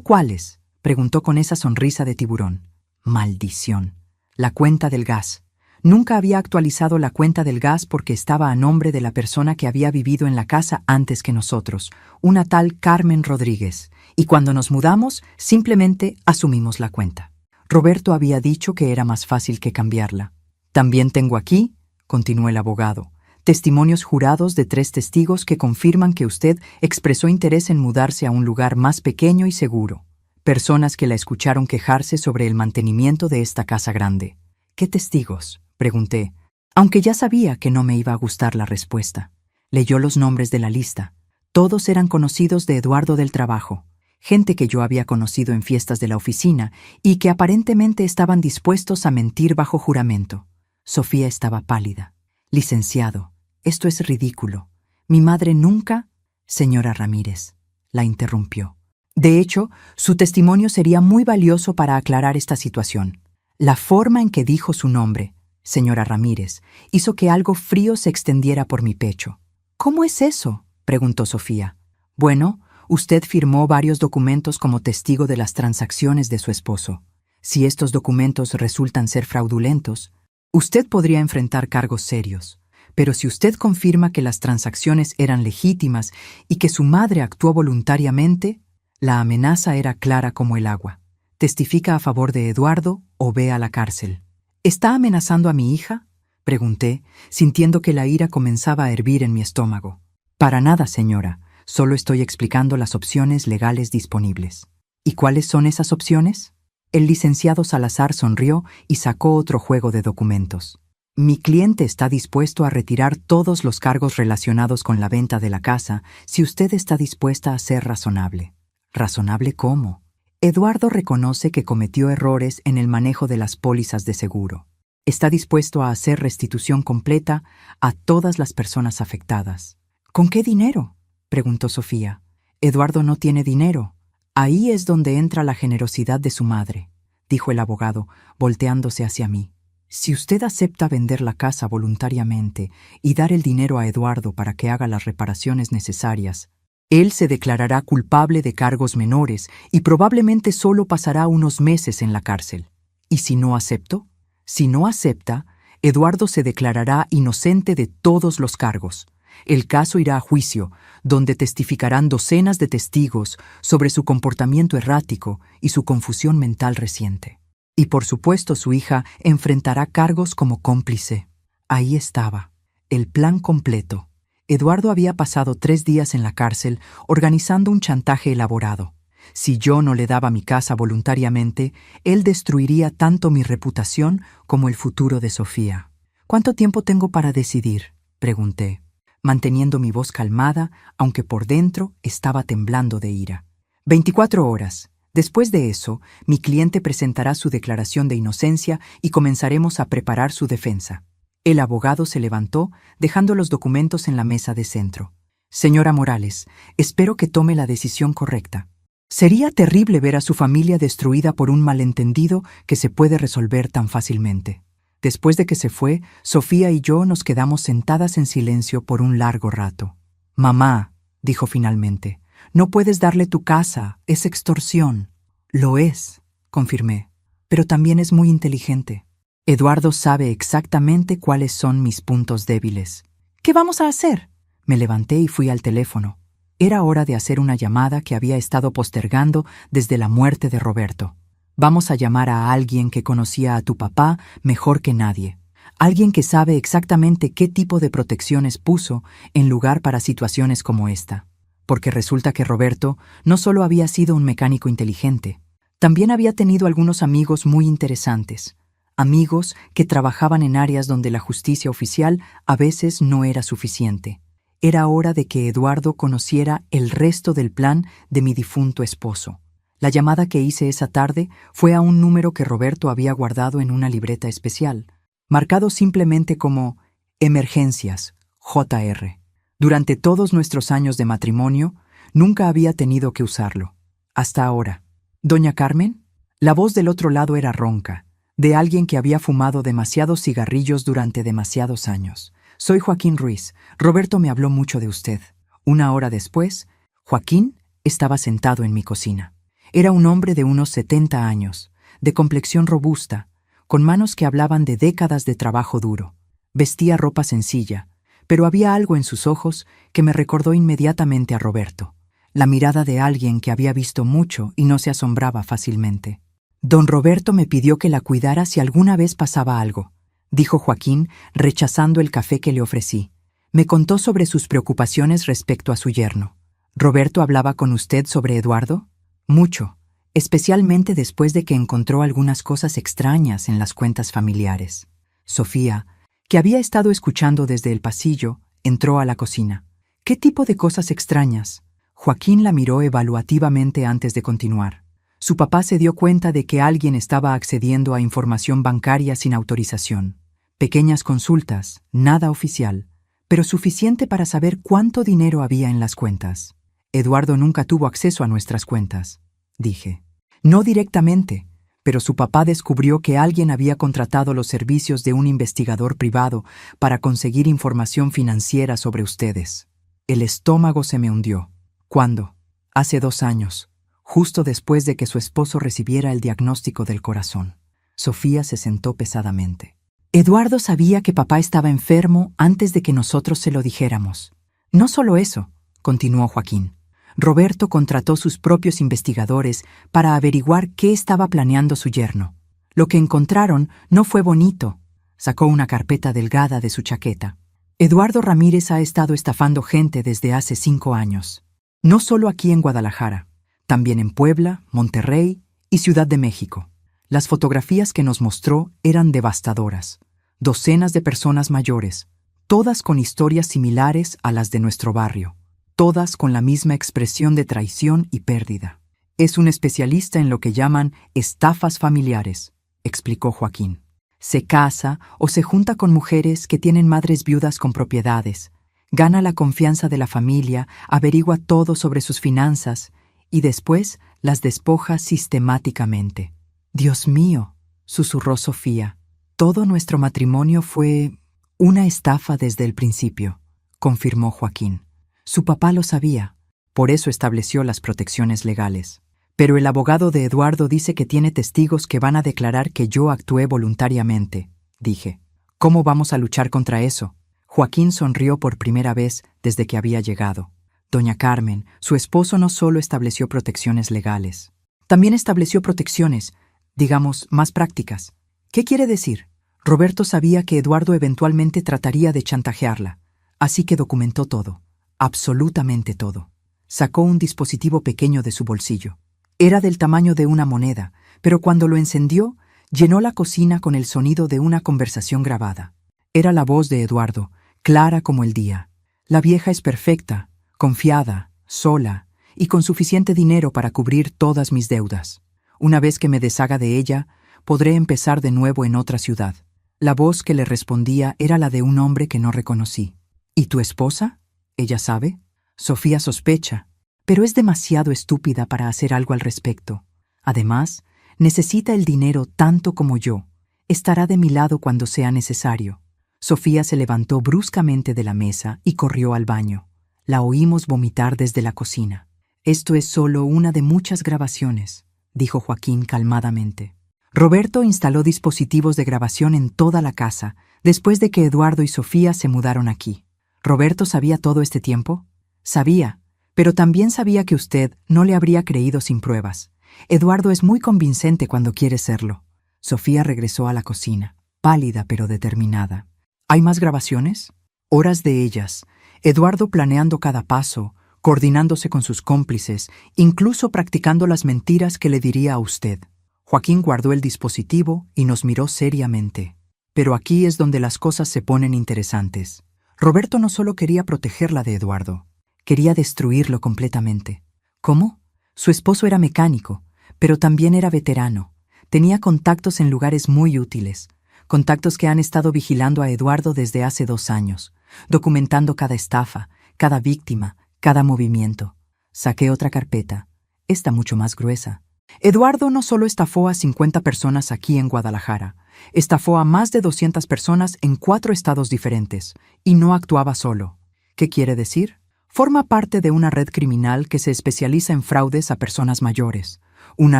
cuáles? Preguntó con esa sonrisa de tiburón. Maldición. La cuenta del gas. Nunca había actualizado la cuenta del gas porque estaba a nombre de la persona que había vivido en la casa antes que nosotros, una tal Carmen Rodríguez, y cuando nos mudamos, simplemente asumimos la cuenta. Roberto había dicho que era más fácil que cambiarla. También tengo aquí, continuó el abogado, testimonios jurados de 3 testigos que confirman que usted expresó interés en mudarse a un lugar más pequeño y seguro. Personas que la escucharon quejarse sobre el mantenimiento de esta casa grande. ¿Qué testigos?, pregunté, aunque ya sabía que no me iba a gustar la respuesta. Leyó los nombres de la lista. Todos eran conocidos de Eduardo del trabajo, gente que yo había conocido en fiestas de la oficina y que aparentemente estaban dispuestos a mentir bajo juramento. Sofía estaba pálida. Licenciado, esto es ridículo. Mi madre nunca... Señora Ramírez, la interrumpió. De hecho, su testimonio sería muy valioso para aclarar esta situación. La forma en que dijo su nombre, señora Ramírez, hizo que algo frío se extendiera por mi pecho. ¿Cómo es eso?, preguntó Sofía. Bueno, usted firmó varios documentos como testigo de las transacciones de su esposo. Si estos documentos resultan ser fraudulentos, usted podría enfrentar cargos serios. Pero si usted confirma que las transacciones eran legítimas y que su madre actuó voluntariamente, la amenaza era clara como el agua. ¿Testifica a favor de Eduardo o ve a la cárcel? ¿Está amenazando a mi hija?, pregunté, sintiendo que la ira comenzaba a hervir en mi estómago. Para nada, señora. Solo estoy explicando las opciones legales disponibles. ¿Y cuáles son esas opciones? El licenciado Salazar sonrió y sacó otro juego de documentos. Mi cliente está dispuesto a retirar todos los cargos relacionados con la venta de la casa si usted está dispuesta a ser razonable. ¿Razonable cómo? Eduardo reconoce que cometió errores en el manejo de las pólizas de seguro. Está dispuesto a hacer restitución completa a todas las personas afectadas. ¿Con qué dinero?, preguntó Sofía. Eduardo no tiene dinero. Ahí es donde entra la generosidad de su madre, dijo el abogado, volteándose hacia mí. Si usted acepta vender la casa voluntariamente y dar el dinero a Eduardo para que haga las reparaciones necesarias, él se declarará culpable de cargos menores y probablemente solo pasará unos meses en la cárcel. ¿Y si no acepto? Si no acepta, Eduardo se declarará inocente de todos los cargos. El caso irá a juicio, donde testificarán docenas de testigos sobre su comportamiento errático y su confusión mental reciente. Y por supuesto su hija enfrentará cargos como cómplice. Ahí estaba, el plan completo. Eduardo había pasado 3 días en la cárcel organizando un chantaje elaborado. Si yo no le daba mi casa voluntariamente, él destruiría tanto mi reputación como el futuro de Sofía. ¿Cuánto tiempo tengo para decidir?, pregunté, manteniendo mi voz calmada, aunque por dentro estaba temblando de ira. 24 horas. Después de eso, mi cliente presentará su declaración de inocencia y comenzaremos a preparar su defensa. El abogado se levantó, dejando los documentos en la mesa de centro. Señora Morales, espero que tome la decisión correcta. Sería terrible ver a su familia destruida por un malentendido que se puede resolver tan fácilmente. Después de que se fue, Sofía y yo nos quedamos sentadas en silencio por un largo rato. Mamá, dijo finalmente, no puedes darle tu casa, es extorsión. Lo es, confirmé, pero también es muy inteligente. Eduardo sabe exactamente cuáles son mis puntos débiles. ¿Qué vamos a hacer? Me levanté y fui al teléfono. Era hora de hacer una llamada que había estado postergando desde la muerte de Roberto. Vamos a llamar a alguien que conocía a tu papá mejor que nadie. Alguien que sabe exactamente qué tipo de protecciones puso en lugar para situaciones como esta. Porque resulta que Roberto no solo había sido un mecánico inteligente, también había tenido algunos amigos muy interesantes. Amigos que trabajaban en áreas donde la justicia oficial a veces no era suficiente. Era hora de que Eduardo conociera el resto del plan de mi difunto esposo. La llamada que hice esa tarde fue a un número que Roberto había guardado en una libreta especial, marcado simplemente como Emergencias, JR. Durante todos nuestros años de matrimonio, nunca había tenido que usarlo. Hasta ahora. ¿Doña Carmen? La voz del otro lado era ronca, de alguien que había fumado demasiados cigarrillos durante demasiados años. Soy Joaquín Ruiz. Roberto me habló mucho de usted. 1 hora después, Joaquín estaba sentado en mi cocina. Era un hombre de unos 70 años, de complexión robusta, con manos que hablaban de décadas de trabajo duro. Vestía ropa sencilla, pero había algo en sus ojos que me recordó inmediatamente a Roberto. La mirada de alguien que había visto mucho y no se asombraba fácilmente. Don Roberto me pidió que la cuidara si alguna vez pasaba algo, dijo Joaquín, rechazando el café que le ofrecí. Me contó sobre sus preocupaciones respecto a su yerno. ¿Roberto hablaba con usted sobre Eduardo? Mucho, especialmente después de que encontró algunas cosas extrañas en las cuentas familiares. Sofía, que había estado escuchando desde el pasillo, entró a la cocina. ¿Qué tipo de cosas extrañas? Joaquín la miró evaluativamente antes de continuar. Su papá se dio cuenta de que alguien estaba accediendo a información bancaria sin autorización. Pequeñas consultas, nada oficial, pero suficiente para saber cuánto dinero había en las cuentas. Eduardo nunca tuvo acceso a nuestras cuentas, dije. No directamente, pero su papá descubrió que alguien había contratado los servicios de un investigador privado para conseguir información financiera sobre ustedes. El estómago se me hundió. ¿Cuándo? Hace 2 años, justo después de que su esposo recibiera el diagnóstico del corazón. Sofía se sentó pesadamente. Eduardo sabía que papá estaba enfermo antes de que nosotros se lo dijéramos. No solo eso, continuó Joaquín. Roberto contrató sus propios investigadores para averiguar qué estaba planeando su yerno. Lo que encontraron no fue bonito. Sacó una carpeta delgada de su chaqueta. Eduardo Ramírez ha estado estafando gente desde hace 5 años. No solo aquí en Guadalajara, también en Puebla, Monterrey y Ciudad de México. Las fotografías que nos mostró eran devastadoras. Docenas de personas mayores, todas con historias similares a las de nuestro barrio, todas con la misma expresión de traición y pérdida. Es un especialista en lo que llaman estafas familiares, explicó Joaquín. Se casa o se junta con mujeres que tienen madres viudas con propiedades, Gana la confianza de la familia, averigua todo sobre sus finanzas y después las despoja sistemáticamente. «Dios mío», susurró Sofía, «todo nuestro matrimonio fue una estafa desde el principio», confirmó Joaquín. Su papá lo sabía, por eso estableció las protecciones legales. Pero el abogado de Eduardo dice que tiene testigos que van a declarar que yo actué voluntariamente, dije. ¿Cómo vamos a luchar contra eso? Joaquín sonrió por primera vez desde que había llegado. Doña Carmen, su esposo no solo estableció protecciones legales, también estableció protecciones, digamos, más prácticas. ¿Qué quiere decir? Roberto sabía que Eduardo eventualmente trataría de chantajearla, así que documentó todo, absolutamente todo. Sacó un dispositivo pequeño de su bolsillo. Era del tamaño de una moneda, pero cuando lo encendió, llenó la cocina con el sonido de una conversación grabada. Era la voz de Eduardo, clara como el día. La vieja es perfecta, confiada, sola y con suficiente dinero para cubrir todas mis deudas. Una vez que me deshaga de ella, podré empezar de nuevo en otra ciudad. La voz que le respondía era la de un hombre que no reconocí. ¿Y tu esposa? ¿Ella sabe? Sofía sospecha, pero es demasiado estúpida para hacer algo al respecto. Además, necesita el dinero tanto como yo. Estará de mi lado cuando sea necesario. Sofía se levantó bruscamente de la mesa y corrió al baño. La oímos vomitar desde la cocina. «Esto es solo una de muchas grabaciones», dijo Joaquín calmadamente. Roberto instaló dispositivos de grabación en toda la casa después de que Eduardo y Sofía se mudaron aquí. ¿Roberto sabía todo este tiempo? Sabía, pero también sabía que usted no le habría creído sin pruebas. Eduardo es muy convincente cuando quiere serlo. Sofía regresó a la cocina, pálida pero determinada. ¿Hay más grabaciones? Horas de ellas. Eduardo planeando cada paso, coordinándose con sus cómplices, incluso practicando las mentiras que le diría a usted. Joaquín guardó el dispositivo y nos miró seriamente. Pero aquí es donde las cosas se ponen interesantes. Roberto no solo quería protegerla de Eduardo, quería destruirlo completamente. ¿Cómo? Su esposo era mecánico, pero también era veterano. Tenía contactos en lugares muy útiles, contactos que han estado vigilando a Eduardo desde hace 2 años, documentando cada estafa, cada víctima, cada movimiento. Saqué otra carpeta, esta mucho más gruesa. Eduardo no solo estafó a 50 personas aquí en Guadalajara, estafó a más de 200 personas en 4 estados diferentes, y no actuaba solo. ¿Qué quiere decir? Forma parte de una red criminal que se especializa en fraudes a personas mayores, una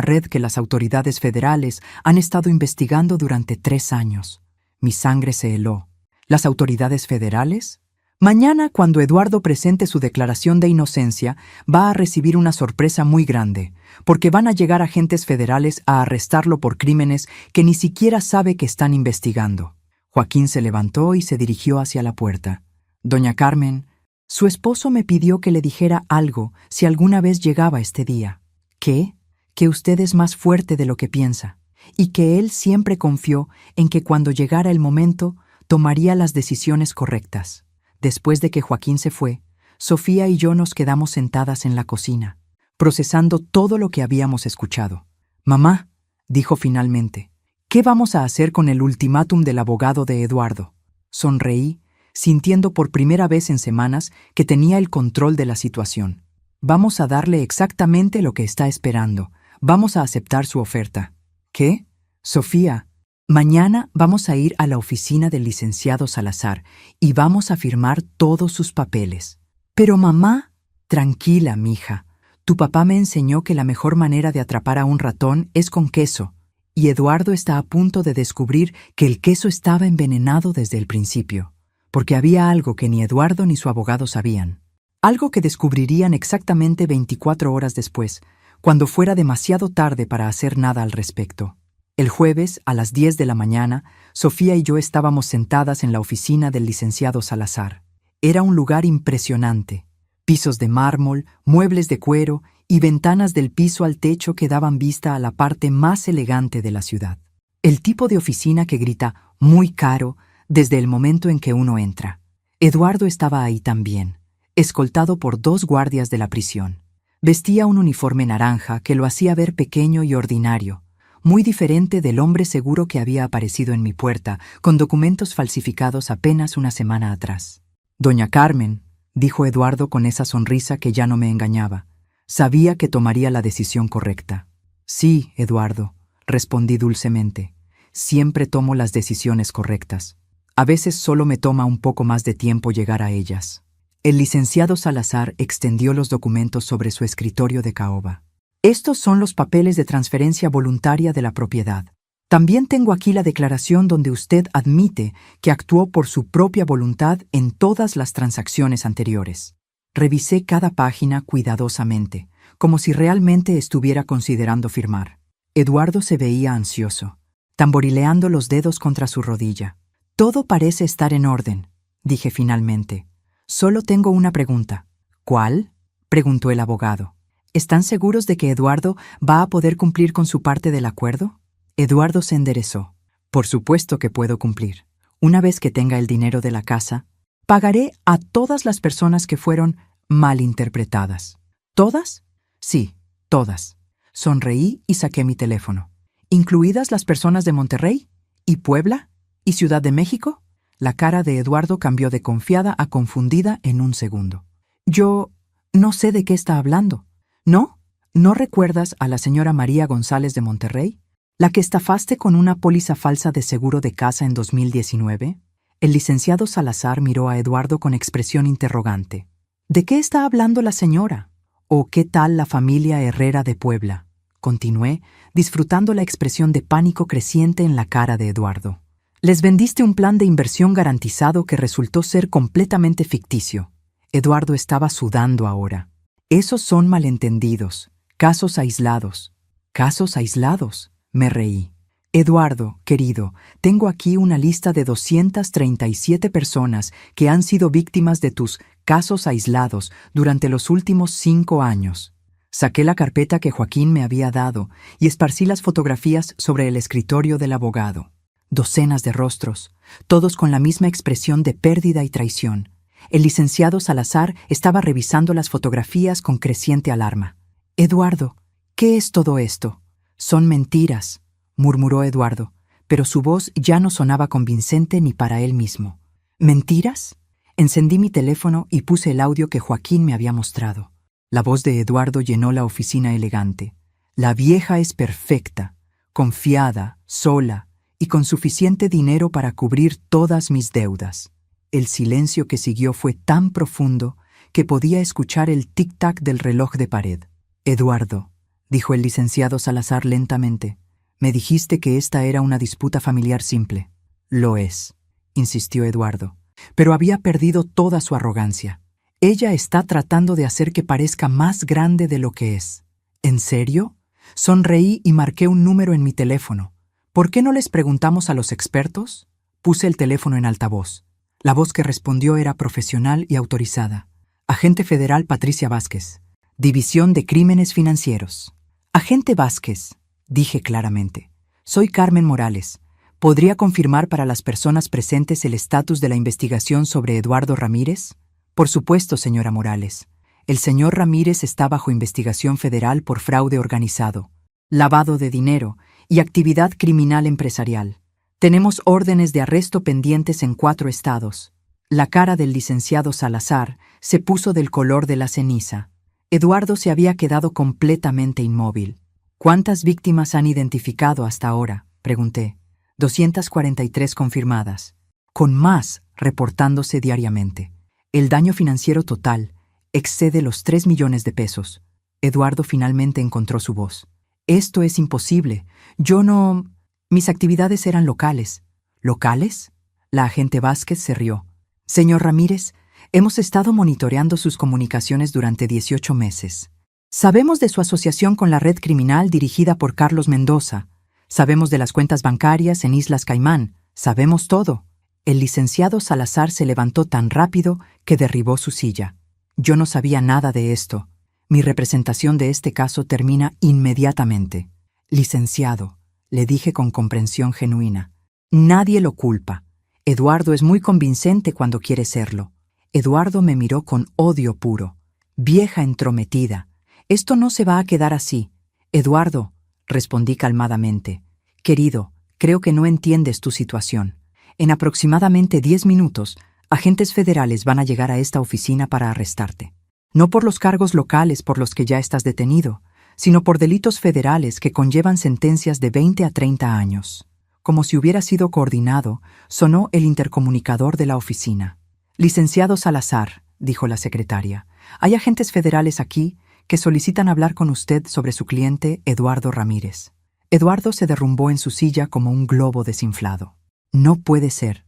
red que las autoridades federales han estado investigando durante 3 años. Mi sangre se heló. ¿Las autoridades federales? Mañana, cuando Eduardo presente su declaración de inocencia, va a recibir una sorpresa muy grande, porque van a llegar agentes federales a arrestarlo por crímenes que ni siquiera sabe que están investigando. Joaquín se levantó y se dirigió hacia la puerta. Doña Carmen, su esposo me pidió que le dijera algo si alguna vez llegaba este día. ¿Qué? Que usted es más fuerte de lo que piensa, y que él siempre confió en que cuando llegara el momento tomaría las decisiones correctas. Después de que Joaquín se fue, Sofía y yo nos quedamos sentadas en la cocina, procesando todo lo que habíamos escuchado. «Mamá», dijo finalmente, «¿qué vamos a hacer con el ultimátum del abogado de Eduardo?» Sonreí, sintiendo por primera vez en semanas que tenía el control de la situación. «Vamos a darle exactamente lo que está esperando. Vamos a aceptar su oferta». «¿Qué?» «Sofía, mañana vamos a ir a la oficina del licenciado Salazar y vamos a firmar todos sus papeles». «Pero mamá...» «Tranquila, mija. Tu papá me enseñó que la mejor manera de atrapar a un ratón es con queso, y Eduardo está a punto de descubrir que el queso estaba envenenado desde el principio, porque había algo que ni Eduardo ni su abogado sabían. Algo que descubrirían exactamente 24 horas después, cuando fuera demasiado tarde para hacer nada al respecto. El jueves, a las 10 de la mañana, Sofía y yo estábamos sentadas en la oficina del licenciado Salazar. Era un lugar impresionante. Pisos de mármol, muebles de cuero y ventanas del piso al techo que daban vista a la parte más elegante de la ciudad. El tipo de oficina que grita «muy caro» desde el momento en que uno entra. Eduardo estaba ahí también, escoltado por 2 guardias de la prisión. Vestía un uniforme naranja que lo hacía ver pequeño y ordinario, muy diferente del hombre seguro que había aparecido en mi puerta con documentos falsificados apenas una semana atrás. «Doña Carmen», dijo Eduardo con esa sonrisa que ya no me engañaba. Sabía que tomaría la decisión correcta. Sí, Eduardo, respondí dulcemente. Siempre tomo las decisiones correctas. A veces solo me toma un poco más de tiempo llegar a ellas. El licenciado Salazar extendió los documentos sobre su escritorio de caoba. Estos son los papeles de transferencia voluntaria de la propiedad. También tengo aquí la declaración donde usted admite que actuó por su propia voluntad en todas las transacciones anteriores. Revisé cada página cuidadosamente, como si realmente estuviera considerando firmar. Eduardo se veía ansioso, tamborileando los dedos contra su rodilla. Todo parece estar en orden, dije finalmente. Solo tengo una pregunta. ¿Cuál? Preguntó el abogado. ¿Están seguros de que Eduardo va a poder cumplir con su parte del acuerdo? Eduardo se enderezó. Por supuesto que puedo cumplir. Una vez que tenga el dinero de la casa, pagaré a todas las personas que fueron malinterpretadas. ¿Todas? Sí, todas. Sonreí y saqué mi teléfono. ¿Incluidas las personas de Monterrey? ¿Y Puebla? ¿Y Ciudad de México? La cara de Eduardo cambió de confiada a confundida en un segundo. Yo no sé de qué está hablando. ¿No? ¿No recuerdas a la señora María González de Monterrey? ¿La que estafaste con una póliza falsa de seguro de casa en 2019? El licenciado Salazar miró a Eduardo con expresión interrogante. ¿De qué está hablando la señora? ¿O qué tal la familia Herrera de Puebla? Continué, disfrutando la expresión de pánico creciente en la cara de Eduardo. Les vendiste un plan de inversión garantizado que resultó ser completamente ficticio. Eduardo estaba sudando ahora. Esos son malentendidos, casos aislados. ¿Casos aislados? Me reí. Eduardo, querido, tengo aquí una lista de 237 personas que han sido víctimas de tus casos aislados durante los últimos 5 años. Saqué la carpeta que Joaquín me había dado y esparcí las fotografías sobre el escritorio del abogado. Docenas de rostros, todos con la misma expresión de pérdida y traición. El licenciado Salazar estaba revisando las fotografías con creciente alarma. Eduardo, ¿qué es todo esto? Son mentiras, murmuró Eduardo, pero su voz ya no sonaba convincente ni para él mismo. ¿Mentiras? Encendí mi teléfono y puse el audio que Joaquín me había mostrado. La voz de Eduardo llenó la oficina elegante. La vieja es perfecta, confiada, sola y con suficiente dinero para cubrir todas mis deudas. El silencio que siguió fue tan profundo que podía escuchar el tic-tac del reloj de pared. Eduardo, dijo el licenciado Salazar lentamente, me dijiste que esta era una disputa familiar simple. Lo es, insistió Eduardo, pero había perdido toda su arrogancia. Ella está tratando de hacer que parezca más grande de lo que es. ¿En serio? Sonreí y marqué un número en mi teléfono. ¿Por qué no les preguntamos a los expertos? Puse el teléfono en altavoz. La voz que respondió era profesional y autorizada. Agente federal Patricia Vázquez. División de Crímenes Financieros. Agente Vázquez, dije claramente. Soy Carmen Morales. ¿Podría confirmar para las personas presentes el estatus de la investigación sobre Eduardo Ramírez? Por supuesto, señora Morales. El señor Ramírez está bajo investigación federal por fraude organizado, lavado de dinero y actividad criminal empresarial. Tenemos órdenes de arresto pendientes en 4 estados. La cara del licenciado Salazar se puso del color de la ceniza. Eduardo se había quedado completamente inmóvil. ¿Cuántas víctimas han identificado hasta ahora?, pregunté. 243 confirmadas, con más reportándose diariamente. El daño financiero total excede los 3 millones de pesos. Eduardo finalmente encontró su voz. Esto es imposible. Yo no... Mis actividades eran locales. ¿Locales? La agente Vázquez se rió. Señor Ramírez, hemos estado monitoreando sus comunicaciones durante 18 meses. Sabemos de su asociación con la red criminal dirigida por Carlos Mendoza. Sabemos de las cuentas bancarias en Islas Caimán. Sabemos todo. El licenciado Salazar se levantó tan rápido que derribó su silla. Yo no sabía nada de esto. Mi representación de este caso termina inmediatamente. Licenciado, le dije con comprensión genuina. Nadie lo culpa. Eduardo es muy convincente cuando quiere serlo. Eduardo me miró con odio puro. Vieja entrometida. Esto no se va a quedar así. Eduardo, respondí calmadamente. Querido, creo que no entiendes tu situación. En aproximadamente 10 minutos Agentes federales van a llegar a esta oficina para arrestarte. No por los cargos locales por los que ya estás detenido, sino por delitos federales que conllevan sentencias de 20 a 30 años. Como si hubiera sido coordinado, sonó el intercomunicador de la oficina. Licenciado Salazar, dijo la secretaria, hay agentes federales aquí que solicitan hablar con usted sobre su cliente Eduardo Ramírez. Eduardo se derrumbó en su silla como un globo desinflado. No puede ser.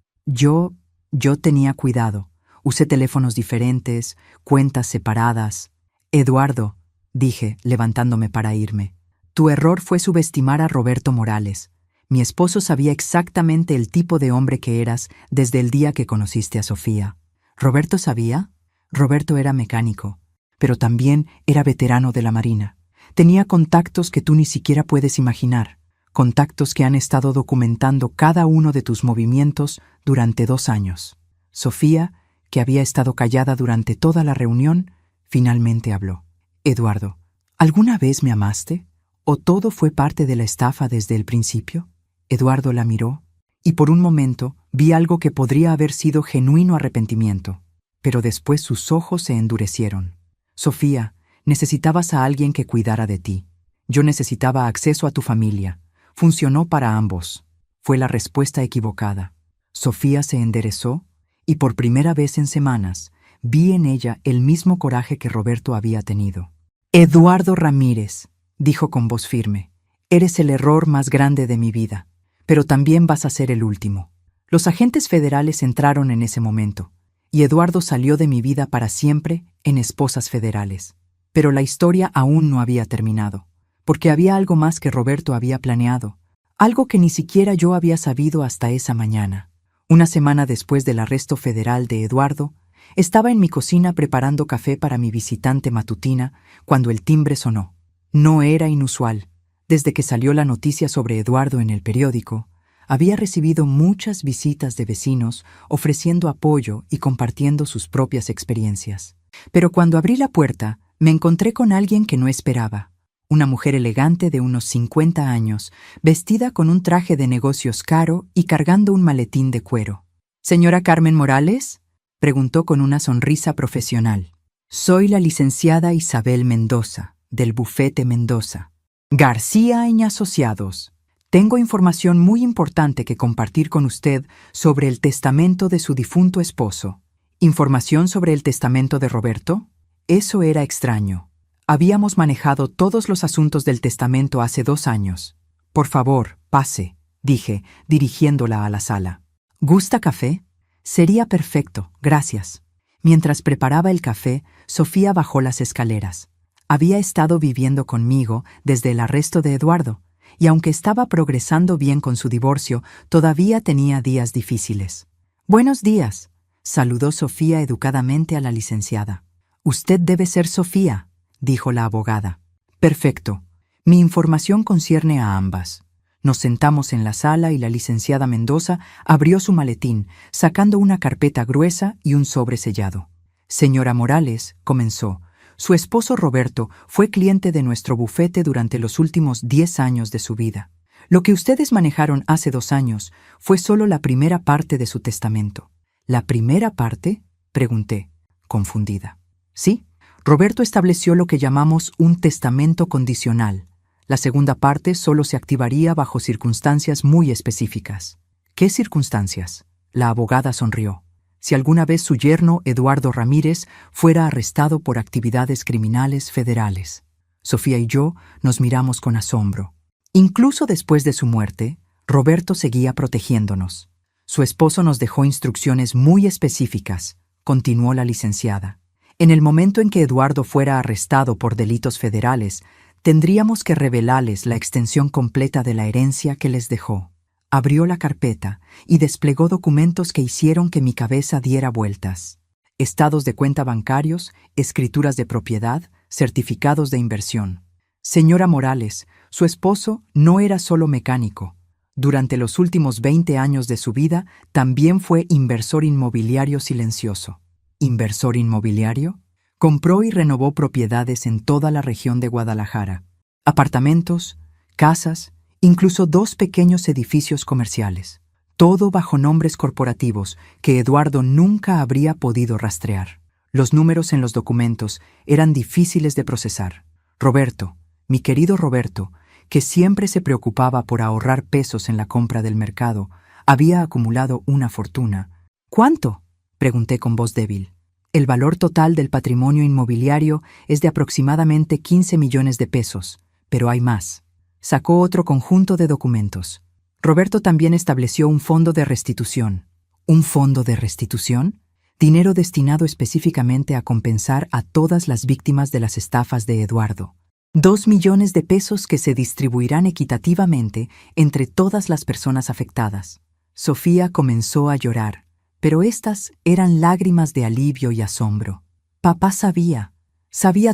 Yo tenía cuidado. Usé teléfonos diferentes, cuentas separadas. Eduardo, dije, levantándome para irme, tu error fue subestimar a Roberto Morales. Mi esposo sabía exactamente el tipo de hombre que eras desde el día que conociste a Sofía. ¿Roberto sabía? Roberto era mecánico, pero también era veterano de la Marina. Tenía contactos que tú ni siquiera puedes imaginar, contactos que han estado documentando cada uno de tus movimientos durante 2 años. Sofía, que había estado callada durante toda la reunión, finalmente habló. Eduardo, ¿alguna vez me amaste? ¿O todo fue parte de la estafa desde el principio? Eduardo la miró, y por un momento vi algo que podría haber sido genuino arrepentimiento, pero después sus ojos se endurecieron. Sofía, necesitabas a alguien que cuidara de ti. Yo necesitaba acceso a tu familia. Funcionó para ambos. Fue la respuesta equivocada. Sofía se enderezó, y por primera vez en semanas, vi en ella el mismo coraje que Roberto había tenido. Eduardo Ramírez, dijo con voz firme, eres el error más grande de mi vida, pero también vas a ser el último. Los agentes federales entraron en ese momento, y Eduardo salió de mi vida para siempre en Esposas Federales. Pero la historia aún no había terminado, porque había algo más que Roberto había planeado, algo que ni siquiera yo había sabido hasta esa mañana. Una semana después del arresto federal de Eduardo, estaba en mi cocina preparando café para mi visitante matutina cuando el timbre sonó. No era inusual. Desde que salió la noticia sobre Eduardo en el periódico, había recibido muchas visitas de vecinos ofreciendo apoyo y compartiendo sus propias experiencias. Pero cuando abrí la puerta, me encontré con alguien que no esperaba. Una mujer elegante de unos 50 años, vestida con un traje de negocios caro y cargando un maletín de cuero. «¿Señora Carmen Morales?», preguntó con una sonrisa profesional. «Soy la licenciada Isabel Mendoza, del bufete Mendoza. García y Asociados. Tengo información muy importante que compartir con usted sobre el testamento de su difunto esposo». ¿Información sobre el testamento de Roberto? Eso era extraño. Habíamos manejado todos los asuntos del testamento hace 2 años. «Por favor, pase», dije, dirigiéndola a la sala. «¿Gusta café?» «Sería perfecto, gracias». Mientras preparaba el café, Sofía bajó las escaleras. Había estado viviendo conmigo desde el arresto de Eduardo, y aunque estaba progresando bien con su divorcio, todavía tenía días difíciles. «Buenos días», saludó Sofía educadamente a la licenciada. «Usted debe ser Sofía», dijo la abogada. «Perfecto. Mi información concierne a ambas». Nos sentamos en la sala y la licenciada Mendoza abrió su maletín, sacando una carpeta gruesa y un sobre sellado. «Señora Morales», comenzó, «su esposo Roberto fue cliente de nuestro bufete durante los últimos 10 años de su vida. Lo que ustedes manejaron hace 2 años fue solo la primera parte de su testamento». «¿La primera parte?», pregunté, confundida. «Sí, Roberto estableció lo que llamamos un testamento condicional. La segunda parte solo se activaría bajo circunstancias muy específicas». «¿Qué circunstancias?». La abogada sonrió. «Si alguna vez su yerno, Eduardo Ramírez, fuera arrestado por actividades criminales federales». Sofía y yo nos miramos con asombro. Incluso después de su muerte, Roberto seguía protegiéndonos. «Su esposo nos dejó instrucciones muy específicas», continuó la licenciada. «En el momento en que Eduardo fuera arrestado por delitos federales, tendríamos que revelarles la extensión completa de la herencia que les dejó». Abrió la carpeta y desplegó documentos que hicieron que mi cabeza diera vueltas. Estados de cuenta bancarios, escrituras de propiedad, certificados de inversión. «Señora Morales, su esposo no era solo mecánico. Durante los últimos 20 años de su vida, también fue inversor inmobiliario silencioso». ¿Inversor inmobiliario? Compró y renovó propiedades en toda la región de Guadalajara. Apartamentos, casas, incluso 2 pequeños edificios comerciales. Todo bajo nombres corporativos que Eduardo nunca habría podido rastrear. Los números en los documentos eran difíciles de procesar. Roberto, mi querido Roberto, que siempre se preocupaba por ahorrar pesos en la compra del mercado, había acumulado una fortuna. ¿Cuánto?, pregunté con voz débil. El valor total del patrimonio inmobiliario es de aproximadamente 15 millones de pesos, pero hay más. Sacó otro conjunto de documentos. Roberto también estableció un fondo de restitución. ¿Un fondo de restitución? Dinero destinado específicamente a compensar a todas las víctimas de las estafas de Eduardo. 2 millones de pesos que se distribuirán equitativamente entre todas las personas afectadas. Sofía comenzó a llorar, pero estas eran lágrimas de alivio y asombro. Papá sabía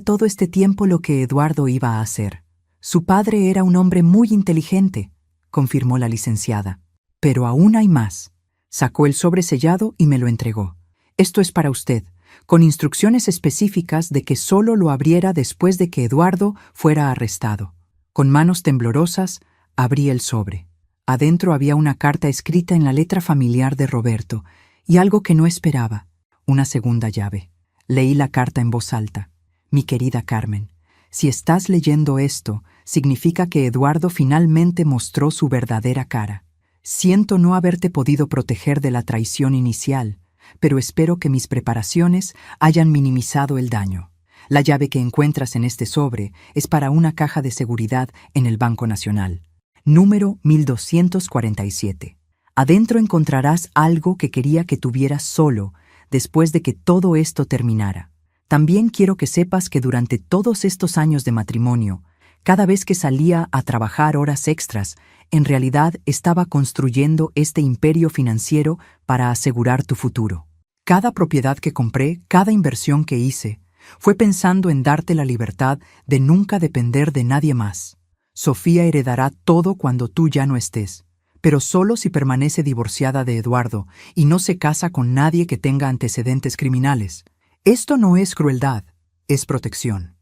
todo este tiempo lo que Eduardo iba a hacer. Su padre era un hombre muy inteligente, confirmó la licenciada. Pero aún hay más. Sacó el sobre sellado y me lo entregó. Esto es para usted, con instrucciones específicas de que solo lo abriera después de que Eduardo fuera arrestado. Con manos temblorosas, abrí el sobre. Adentro había una carta escrita en la letra familiar de Roberto, y algo que no esperaba, una segunda llave. Leí la carta en voz alta. Mi querida Carmen, si estás leyendo esto, significa que Eduardo finalmente mostró su verdadera cara. Siento no haberte podido proteger de la traición inicial, pero espero que mis preparaciones hayan minimizado el daño. La llave que encuentras en este sobre es para una caja de seguridad en el Banco Nacional. Número 1247. Adentro encontrarás algo que quería que tuvieras solo después de que todo esto terminara. También quiero que sepas que durante todos estos años de matrimonio, cada vez que salía a trabajar horas extras, en realidad estaba construyendo este imperio financiero para asegurar tu futuro. Cada propiedad que compré, cada inversión que hice, fue pensando en darte la libertad de nunca depender de nadie más. Sofía heredará todo cuando tú ya no estés, pero solo si permanece divorciada de Eduardo y no se casa con nadie que tenga antecedentes criminales. Esto no es crueldad, es protección.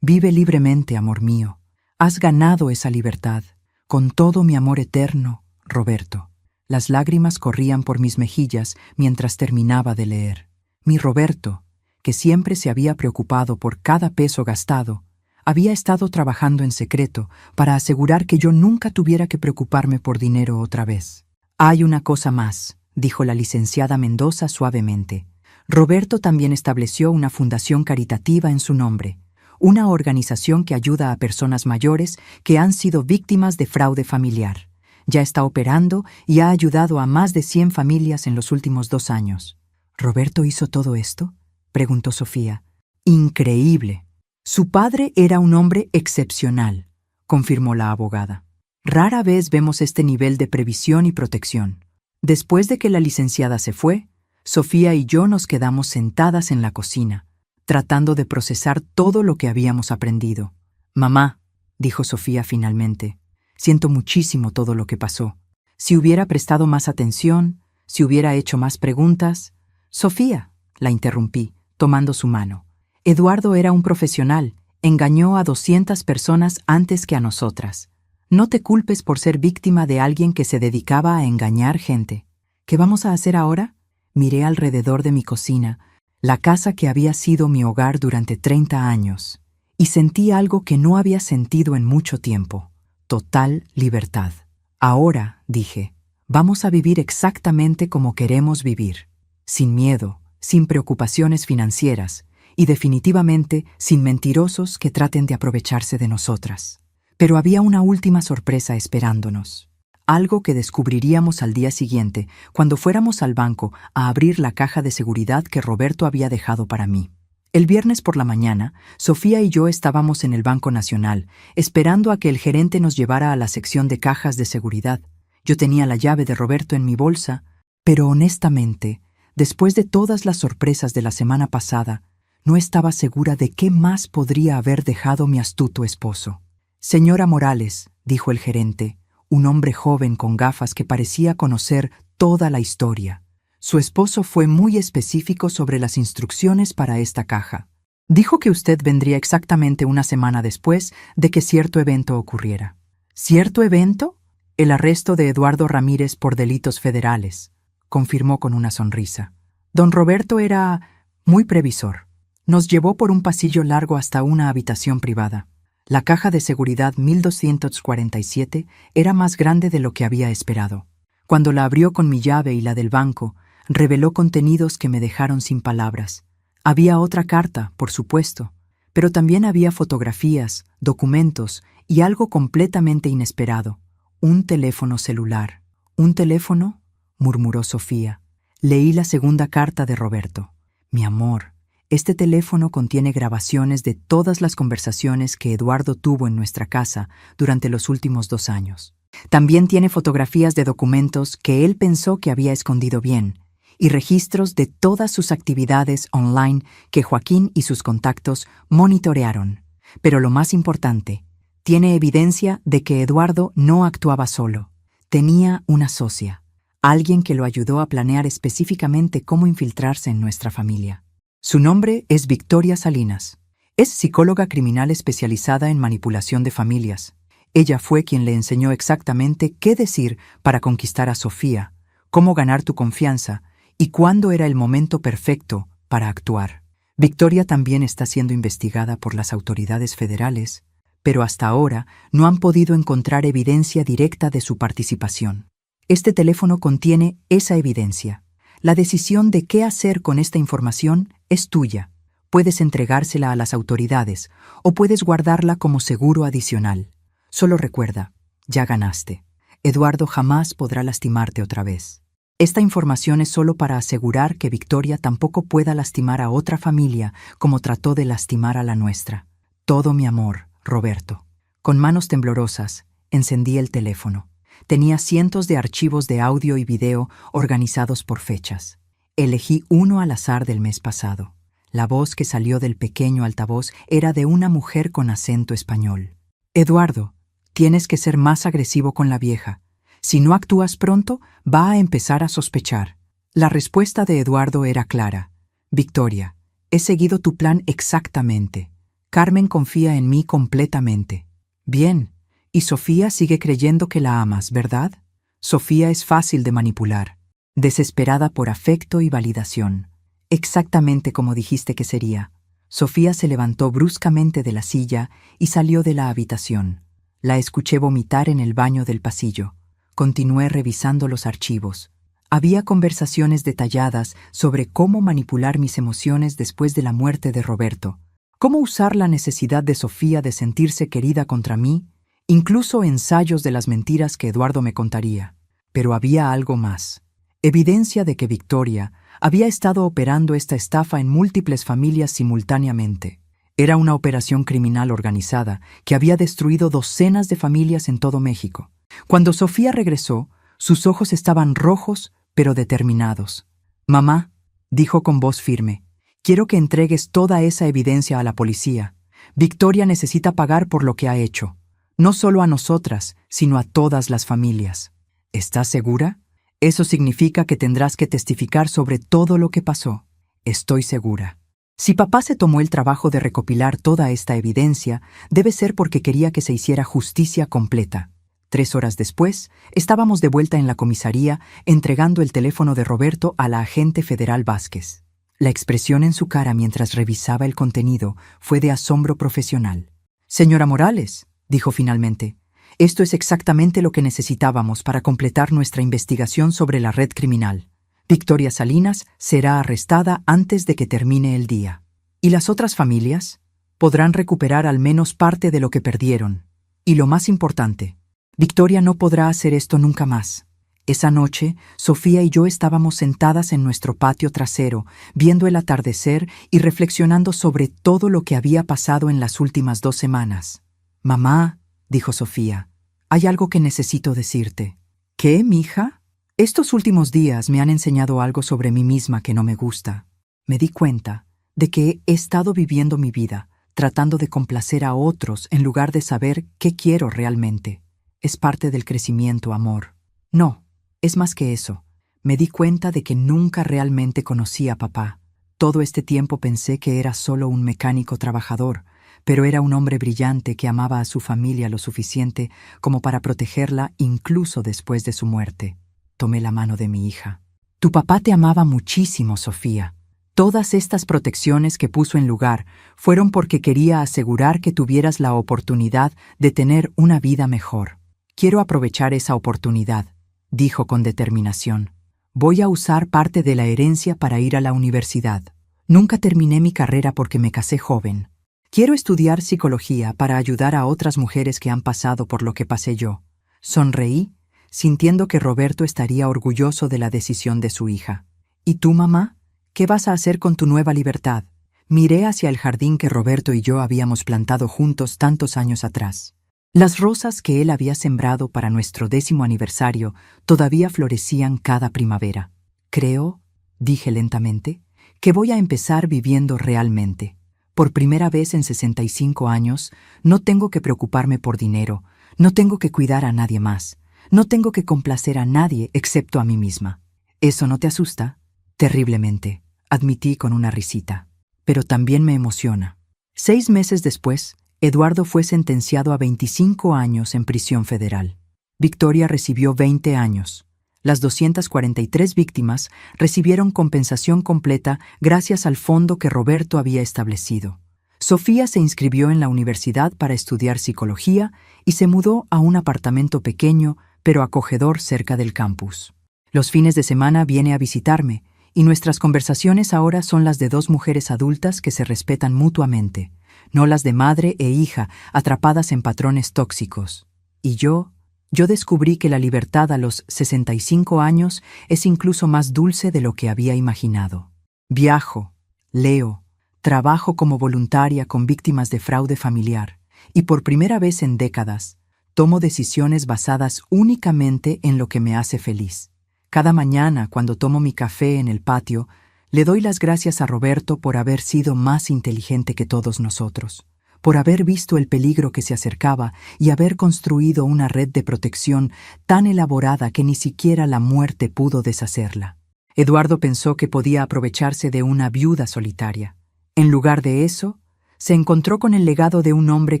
Vive libremente, amor mío. Has ganado esa libertad. Con todo mi amor eterno, Roberto. Las lágrimas corrían por mis mejillas mientras terminaba de leer. Mi Roberto, que siempre se había preocupado por cada peso gastado, había estado trabajando en secreto para asegurar que yo nunca tuviera que preocuparme por dinero otra vez. Hay una cosa más, dijo la licenciada Mendoza suavemente. Roberto también estableció una fundación caritativa en su nombre, una organización que ayuda a personas mayores que han sido víctimas de fraude familiar. Ya está operando y ha ayudado a más de 100 familias en los últimos 2 años. ¿Roberto hizo todo esto?, preguntó Sofía. Increíble. Su padre era un hombre excepcional, confirmó la abogada. Rara vez vemos este nivel de previsión y protección. Después de que la licenciada se fue, Sofía y yo nos quedamos sentadas en la cocina, tratando de procesar todo lo que habíamos aprendido. Mamá, dijo Sofía finalmente, siento muchísimo todo lo que pasó. Si hubiera prestado más atención, si hubiera hecho más preguntas... Sofía, la interrumpí, tomando su mano. Eduardo era un profesional, engañó a 200 personas antes que a nosotras. No te culpes por ser víctima de alguien que se dedicaba a engañar gente. ¿Qué vamos a hacer ahora? Miré alrededor de mi cocina, la casa que había sido mi hogar durante 30 años, y sentí algo que no había sentido en mucho tiempo: total libertad. Ahora, dije, vamos a vivir exactamente como queremos vivir, sin miedo, sin preocupaciones financieras, y definitivamente sin mentirosos que traten de aprovecharse de nosotras. Pero había una última sorpresa esperándonos. Algo que descubriríamos al día siguiente, cuando fuéramos al banco a abrir la caja de seguridad que Roberto había dejado para mí. El viernes por la mañana, Sofía y yo estábamos en el Banco Nacional, esperando a que el gerente nos llevara a la sección de cajas de seguridad. Yo tenía la llave de Roberto en mi bolsa, pero honestamente, después de todas las sorpresas de la semana pasada, no estaba segura de qué más podría haber dejado mi astuto esposo. Señora Morales, dijo el gerente, un hombre joven con gafas que parecía conocer toda la historia. Su esposo fue muy específico sobre las instrucciones para esta caja. Dijo que usted vendría exactamente una semana después de que cierto evento ocurriera. ¿Cierto evento?, El arresto de Eduardo Ramírez por delitos federales, confirmó con una sonrisa. Don Roberto era muy previsor. Nos llevó por un pasillo largo hasta una habitación privada. La caja de seguridad 1247 era más grande de lo que había esperado. Cuando la abrió con mi llave y la del banco, reveló contenidos que me dejaron sin palabras. Había otra carta, por supuesto, pero también había fotografías, documentos y algo completamente inesperado. Un teléfono celular. ¿Un teléfono?, murmuró Sofía. Leí la segunda carta de Roberto. Mi amor, este teléfono contiene grabaciones de todas las conversaciones que Eduardo tuvo en nuestra casa durante los últimos 2 años. También tiene fotografías de documentos que él pensó que había escondido bien y registros de todas sus actividades online que Joaquín y sus contactos monitorearon. Pero lo más importante, tiene evidencia de que Eduardo no actuaba solo. Tenía una socia, alguien que lo ayudó a planear específicamente cómo infiltrarse en nuestra familia. Su nombre es Victoria Salinas. Es psicóloga criminal especializada en manipulación de familias. Ella fue quien le enseñó exactamente qué decir para conquistar a Sofía, cómo ganar tu confianza y cuándo era el momento perfecto para actuar. Victoria también está siendo investigada por las autoridades federales, pero hasta ahora no han podido encontrar evidencia directa de su participación. Este teléfono contiene esa evidencia. La decisión de qué hacer con esta información es tuya. Puedes entregársela a las autoridades o puedes guardarla como seguro adicional. Solo recuerda, ya ganaste. Eduardo jamás podrá lastimarte otra vez. Esta información es solo para asegurar que Victoria tampoco pueda lastimar a otra familia como trató de lastimar a la nuestra. Todo mi amor, Roberto. Con manos temblorosas, encendí el teléfono. Tenía cientos de archivos de audio y video organizados por fechas. Elegí uno al azar del mes pasado. La voz que salió del pequeño altavoz era de una mujer con acento español. Eduardo, tienes que ser más agresivo con la vieja. Si no actúas pronto, va a empezar a sospechar. La respuesta de Eduardo era clara. Victoria, he seguido tu plan exactamente. Carmen confía en mí completamente. Bien, y Sofía sigue creyendo que la amas, ¿verdad? Sofía es fácil de manipular, desesperada por afecto y validación. Exactamente como dijiste que sería. Sofía se levantó bruscamente de la silla y salió de la habitación. La escuché vomitar en el baño del pasillo. Continué revisando los archivos. Había conversaciones detalladas sobre cómo manipular mis emociones después de la muerte de Roberto, cómo usar la necesidad de Sofía de sentirse querida contra mí, incluso ensayos de las mentiras que Eduardo me contaría. Pero había algo más. Evidencia de que Victoria había estado operando esta estafa en múltiples familias simultáneamente. Era una operación criminal organizada que había destruido docenas de familias en todo México. Cuando Sofía regresó, sus ojos estaban rojos pero determinados. «Mamá», dijo con voz firme, «quiero que entregues toda esa evidencia a la policía. Victoria necesita pagar por lo que ha hecho. No solo a nosotras, sino a todas las familias». «¿Estás segura? Eso significa que tendrás que testificar sobre todo lo que pasó». «Estoy segura». Si papá se tomó el trabajo de recopilar toda esta evidencia, debe ser porque quería que se hiciera justicia completa. 3 horas después, estábamos de vuelta en la comisaría entregando el teléfono de Roberto a la agente federal Vázquez. La expresión en su cara mientras revisaba el contenido fue de asombro profesional. «Señora Morales», dijo finalmente, «esto es exactamente lo que necesitábamos para completar nuestra investigación sobre la red criminal. Victoria Salinas será arrestada antes de que termine el día. ¿Y las otras familias? Podrán recuperar al menos parte de lo que perdieron. Y lo más importante, Victoria no podrá hacer esto nunca más». Esa noche, Sofía y yo estábamos sentadas en nuestro patio trasero, viendo el atardecer y reflexionando sobre todo lo que había pasado en las últimas 2 semanas. «Mamá», dijo Sofía, «hay algo que necesito decirte». «¿Qué, mija?» «Estos últimos días me han enseñado algo sobre mí misma que no me gusta. Me di cuenta de que he estado viviendo mi vida, tratando de complacer a otros en lugar de saber qué quiero realmente. Es parte del crecimiento, amor. No, es más que eso. Me di cuenta de que nunca realmente conocí a papá. Todo este tiempo pensé que era solo un mecánico trabajador, pero era un hombre brillante que amaba a su familia lo suficiente como para protegerla incluso después de su muerte. Tomé la mano de mi hija. Tu papá te amaba muchísimo, Sofía. Todas estas protecciones que puso en lugar fueron porque quería asegurar que tuvieras la oportunidad de tener una vida mejor. Quiero aprovechar esa oportunidad, dijo con determinación. Voy a usar parte de la herencia para ir a la universidad. Nunca terminé mi carrera porque me casé joven. Quiero estudiar psicología para ayudar a otras mujeres que han pasado por lo que pasé yo. Sonreí, sintiendo que Roberto estaría orgulloso de la decisión de su hija. ¿Y tú, mamá? ¿Qué vas a hacer con tu nueva libertad? Miré hacia el jardín que Roberto y yo habíamos plantado juntos tantos años atrás. Las rosas que él había sembrado para nuestro 10º aniversario todavía florecían cada primavera. Creo, dije lentamente, que voy a empezar viviendo realmente. Por primera vez en 65 años, no tengo que preocuparme por dinero, no tengo que cuidar a nadie más, no tengo que complacer a nadie excepto a mí misma. ¿Eso no te asusta? Terriblemente, admití con una risita. Pero también me emociona. 6 meses después, Eduardo fue sentenciado a 25 años en prisión federal. Victoria recibió 20 años. Las 243 víctimas recibieron compensación completa gracias al fondo que Roberto había establecido. Sofía se inscribió en la universidad para estudiar psicología y se mudó a un apartamento pequeño pero acogedor cerca del campus. Los fines de semana viene a visitarme y nuestras conversaciones ahora son las de 2 mujeres adultas que se respetan mutuamente, no las de madre e hija atrapadas en patrones tóxicos. Y yo descubrí que la libertad a los 65 años es incluso más dulce de lo que había imaginado. Viajo, leo, trabajo como voluntaria con víctimas de fraude familiar y por primera vez en décadas tomo decisiones basadas únicamente en lo que me hace feliz. Cada mañana, cuando tomo mi café en el patio, le doy las gracias a Roberto por haber sido más inteligente que todos nosotros, por haber visto el peligro que se acercaba y haber construido una red de protección tan elaborada que ni siquiera la muerte pudo deshacerla. Eduardo pensó que podía aprovecharse de una viuda solitaria. En lugar de eso, se encontró con el legado de un hombre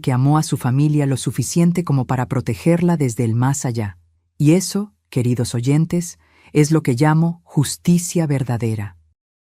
que amó a su familia lo suficiente como para protegerla desde el más allá. Y eso, queridos oyentes, es lo que llamo justicia verdadera.